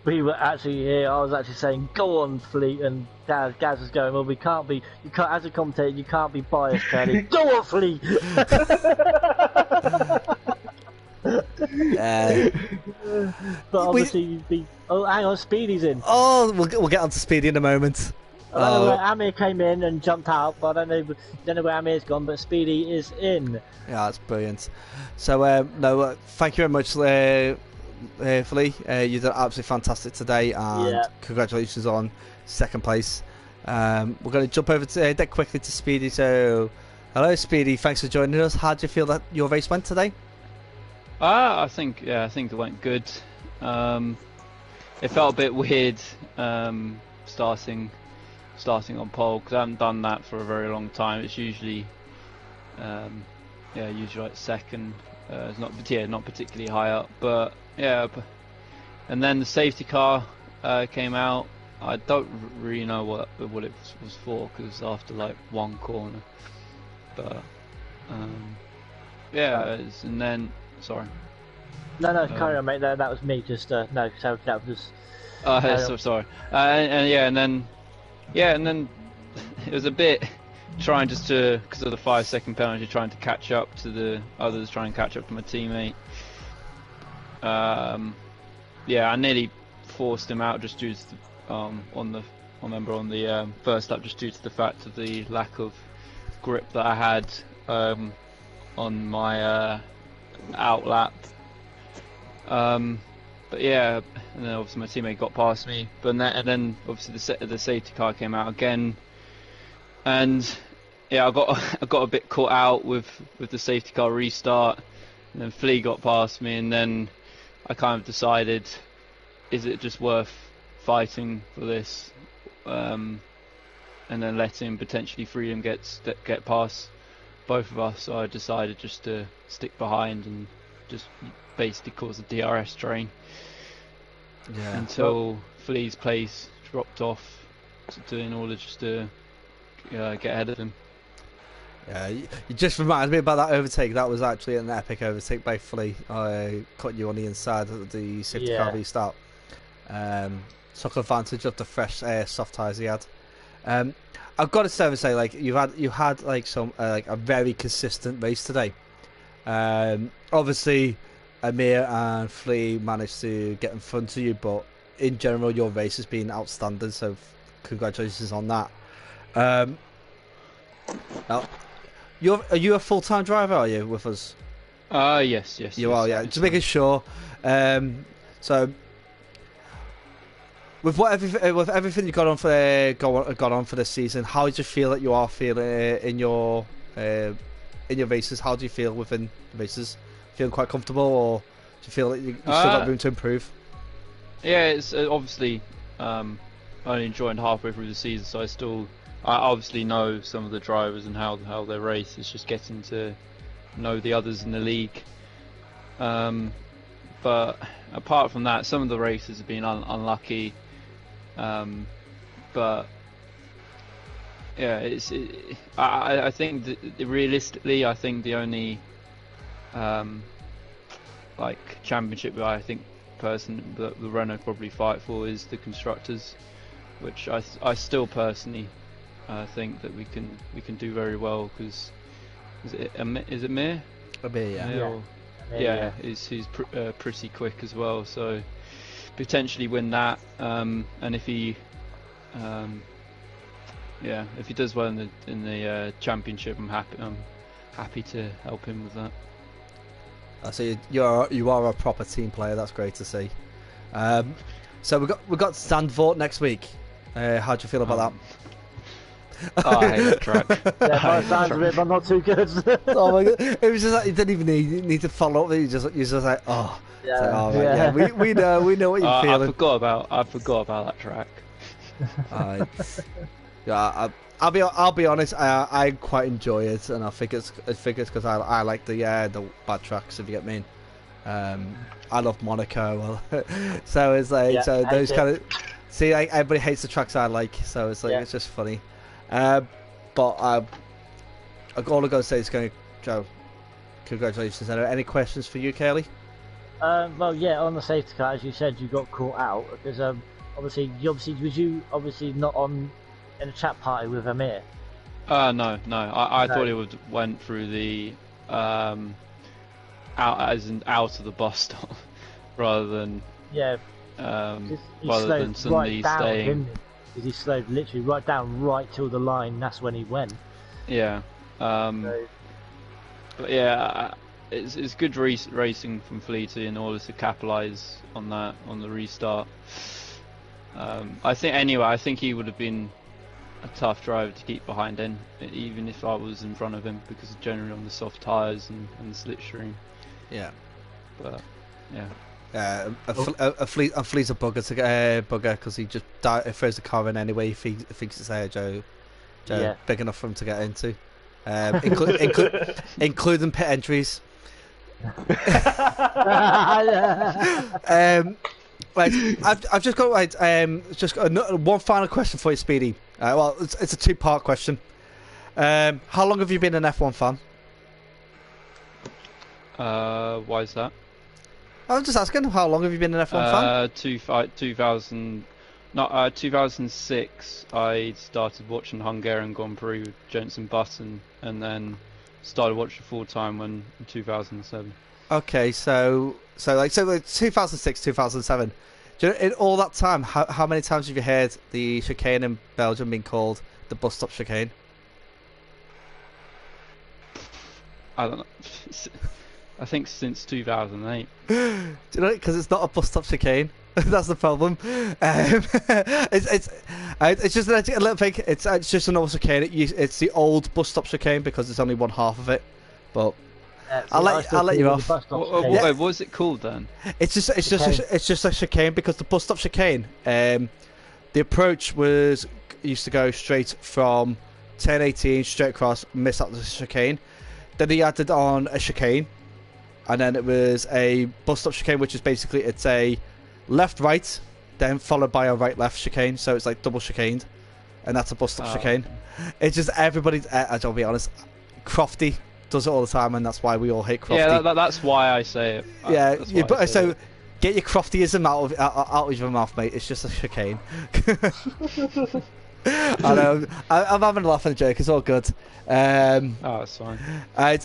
We were actually here. I was actually saying, "Go on, Fleet," and Gaz was going, "Well, you can't. As a commentator, you can't be biased, Kelly. Go on, Fleet." But obviously you'd be... Oh, hang on, Speedy's in. Oh, we'll get on to Speedy in a moment. I don't know where Amir came in and jumped out, but I don't know where Amir's gone, but Speedy is in. Yeah, that's brilliant. So, thank you very much, Lee. You did absolutely fantastic today, and congratulations on 2nd place. We're going to jump over to dead quickly to Speedy. So, hello, Speedy. Thanks for joining us. How do you feel that your race went today? I think it went good. It felt a bit weird starting on pole because I haven't done that for a very long time. It's usually yeah, usually like second. It's not particularly high up, but yeah. And then the safety car came out. I don't really know what it was for, because after like one corner, but yeah. And then sorry. No, carry on, mate. That was me. Just no, so that was. So sorry. And then it was a bit trying just to, because of the 5-second penalty, trying to catch up to the others, trying to catch up to my teammate. Yeah, I nearly forced him out just due to on the first lap, just due to the fact of the lack of grip that I had on my out lap. But yeah, and then obviously my teammate got past me, and then obviously the safety car came out again, and yeah, I got a bit caught out with the safety car restart, and then Flea got past me, and then I kind of decided, is it just worth fighting for this, and then letting potentially Freedom get past both of us? So I decided just to stick behind and just basically cause a DRS drain. Yeah. Until Flea's place dropped off in order just to get ahead of him. Yeah, you just reminded me about that overtake. That was actually an epic overtake by Flea. I caught you on the inside of the safety car restart. Took advantage of the fresh soft tyres he had. I've got to say, like you had like some like a very consistent race today. Obviously, Amir and Flea managed to get in front of you, but in general, your race has been outstanding. So, congratulations on that. Now, are you a full-time driver? Are you with us? Yes. You are, yeah. Just making sure. So, with everything you got on for this season, how do you feel that you are feeling in your races? How do you feel within the races? Feeling quite comfortable, or do you feel like you still got room to improve? Yeah, it's obviously only joined halfway through the season, so I obviously know some of the drivers and how they race. It's just getting to know the others in the league. But apart from that, some of the races have been unlucky. But yeah, I think that realistically, I think the only like championship that I think the Renault probably fight for is the constructors, which I still personally think that we can do very well, because is it Mir? Mir, yeah. He's pretty quick as well, so potentially win that. And if he if he does well in the championship, I'm happy to help him with that. So you are a proper team player. That's great to see. So we got Zandvoort next week. How do you feel about that? Oh, I hate the track. Yeah, by the sounds of it, but not too good. Oh my god! It was just like you didn't even need to follow up. You're just like, oh, yeah, like, oh, right, yeah. We know what you're feeling. I forgot about that track. Yeah, I'll be honest. I quite enjoy it, and I think it's because I like the bad tracks. If you get me. I love Monaco, so it's like those kind of. See, like, everybody hates the tracks I like, so it's like it's just funny. But all I gotta say is Joe, congratulations. Any questions for you, Kelly? Well, yeah, on the safety car, as you said, you got caught out because obviously was you not on in a chat party with Amir? No. I thought it went through the out of the bus stop rather than rather than suddenly staying. Because he slowed literally right down, right till the line. That's when he went. Yeah. But yeah, it's good racing from Fleety in order to capitalise on that on the restart. I think he would have been a tough driver to keep behind in, even if I was in front of him, because generally on the soft tyres and the slipstream. Yeah. But yeah. A Fleet's a bugger because he just throws the car in anyway if he thinks it's Joe big enough for him to get into. including pit entries. Right, I've just got one final question for you, Speedy. Well, it's a two-part question. How long have you been an F1 fan? Why is that? I'm just asking, how long have you been an F1 fan? 2006. I started watching Hungarian Grand Prix with Jenson Button, and then started watching full time in 2007. Okay, so 2006, 2007. Do you know, in all that time, how many times have you heard the chicane in Belgium being called the bus stop chicane? I don't know. I think since 2008. Do you know? Because it's not a bus stop chicane. That's the problem. It's just a little thing. It's just an old chicane. It's the old bus stop chicane because it's only one half of it. But I'll let you off. What was it called then? It's just a chicane because the bus stop chicane. The approach used to go straight from 1018 straight across, miss out the chicane. Then he added on a chicane, and then it was a bus stop chicane, which is basically it's a left right, then followed by a right left chicane. So it's like double chicaned, and that's a bus stop chicane. It's just everybody. I'll be honest, Crofty does it all the time, and that's why we all hate Crofty. Yeah, that's why I say it. So get your Croftyism out of your mouth, mate. It's just a chicane. I know. I'm having a laugh and a joke. It's all good. It's fine.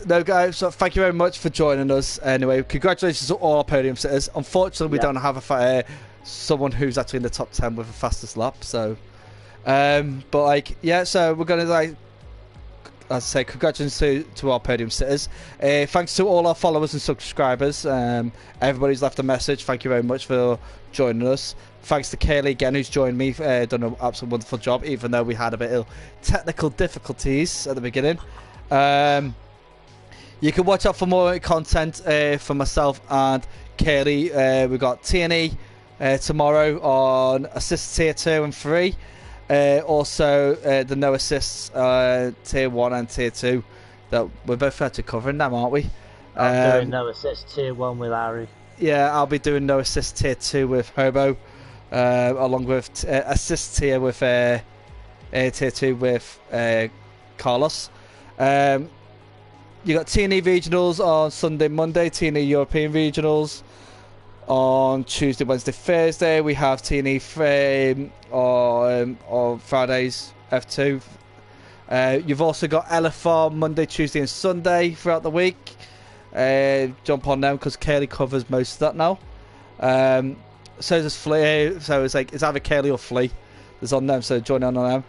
No, guys. So thank you very much for joining us. Anyway, congratulations to all our podium sitters. Unfortunately, we don't have someone who's actually in the top 10 with the fastest lap. So, So we're gonna as I say, congratulations to our podium sitters. Thanks to all our followers and subscribers. Everybody's left a message. Thank you very much for joining us. Thanks to Kaylee again, who's joined me. Done an absolutely wonderful job, even though we had a bit of technical difficulties at the beginning. You can watch out for more content from myself and Kaylee. We've got T&E tomorrow on Assist Tier 2 and 3. Also, the no assists Tier 1 and Tier 2 that we're both actually covering them, aren't we? I'm doing no assists Tier 1 with Harry. Yeah, I'll be doing no assists Tier 2 with Hobo. Along with assist tier with tier 2 with Carlos. You got TNE regionals on Sunday, Monday. TNE European regionals on Tuesday, Wednesday, Thursday. We have TNE on Fridays F2. You've also got LFR Monday, Tuesday, and Sunday throughout the week. Jump on them because Kaylee covers most of that now. So there's Flea, so it's either Kaylee or Flea that's on them, so join on them.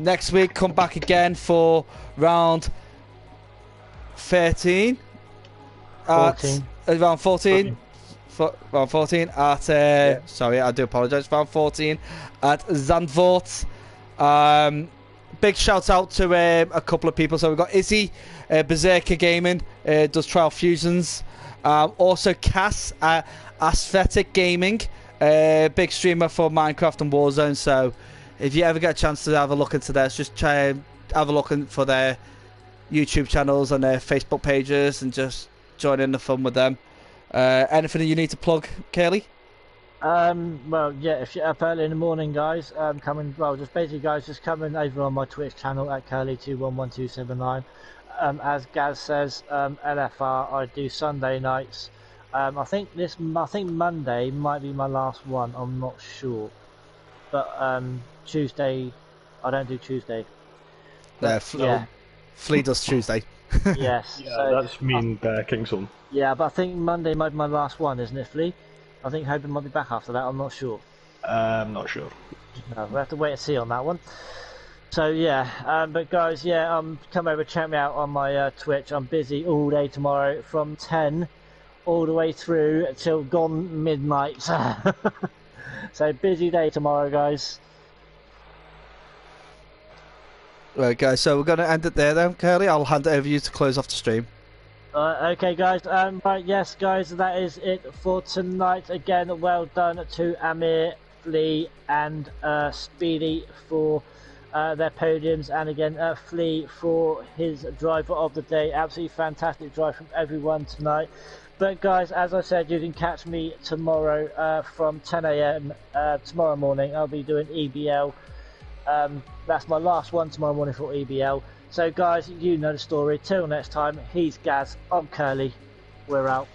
Next week, come back again for round 13. 14. Round 14. Round 14 at, sorry, I do apologise, round 14 at Zandvoort. Big shout out to a couple of people. So we've got Izzy, Berserker Gaming, does Trial Fusions. Also Cass, Aesthetic Gaming, big streamer for Minecraft and Warzone. So if you ever get a chance to have a look into this, just try and have a look for their YouTube channels and their Facebook pages and just join in the fun with them. Anything you need to plug, Kaylee? Well, yeah, if you're up early in the morning, guys, just come in over on my Twitch channel at Curly211279. As Gaz says, LFR, I do Sunday nights. I think Monday might be my last one. I'm not sure, but Tuesday, I don't do Tuesday. Flea does Tuesday. Yes. Yeah, so, that's me and Kingston. Yeah, but I think Monday might be my last one, isn't it, Flea? I think Hoban might be back after that. I'm not sure. I'm not sure. No, we'll have to wait and see on that one. So yeah, but guys, come over, check me out on my Twitch. I'm busy all day tomorrow from 10 all the way through till gone midnight. So busy day tomorrow, guys. Right, guys. So we're going to end it there, then, Curly. I'll hand it over to you to close off the stream. Okay, guys. Right, yes, guys. That is it for tonight. Again, well done to Amir, Flea, and Speedy for their podiums, and again Flea for his driver of the day. Absolutely fantastic drive from everyone tonight. But guys, as I said, you can catch me tomorrow from 10 AM tomorrow morning. I'll be doing EBL. That's my last one tomorrow morning for EBL. So guys, you know the story. Till next time, he's Gaz, I'm Curly. We're out.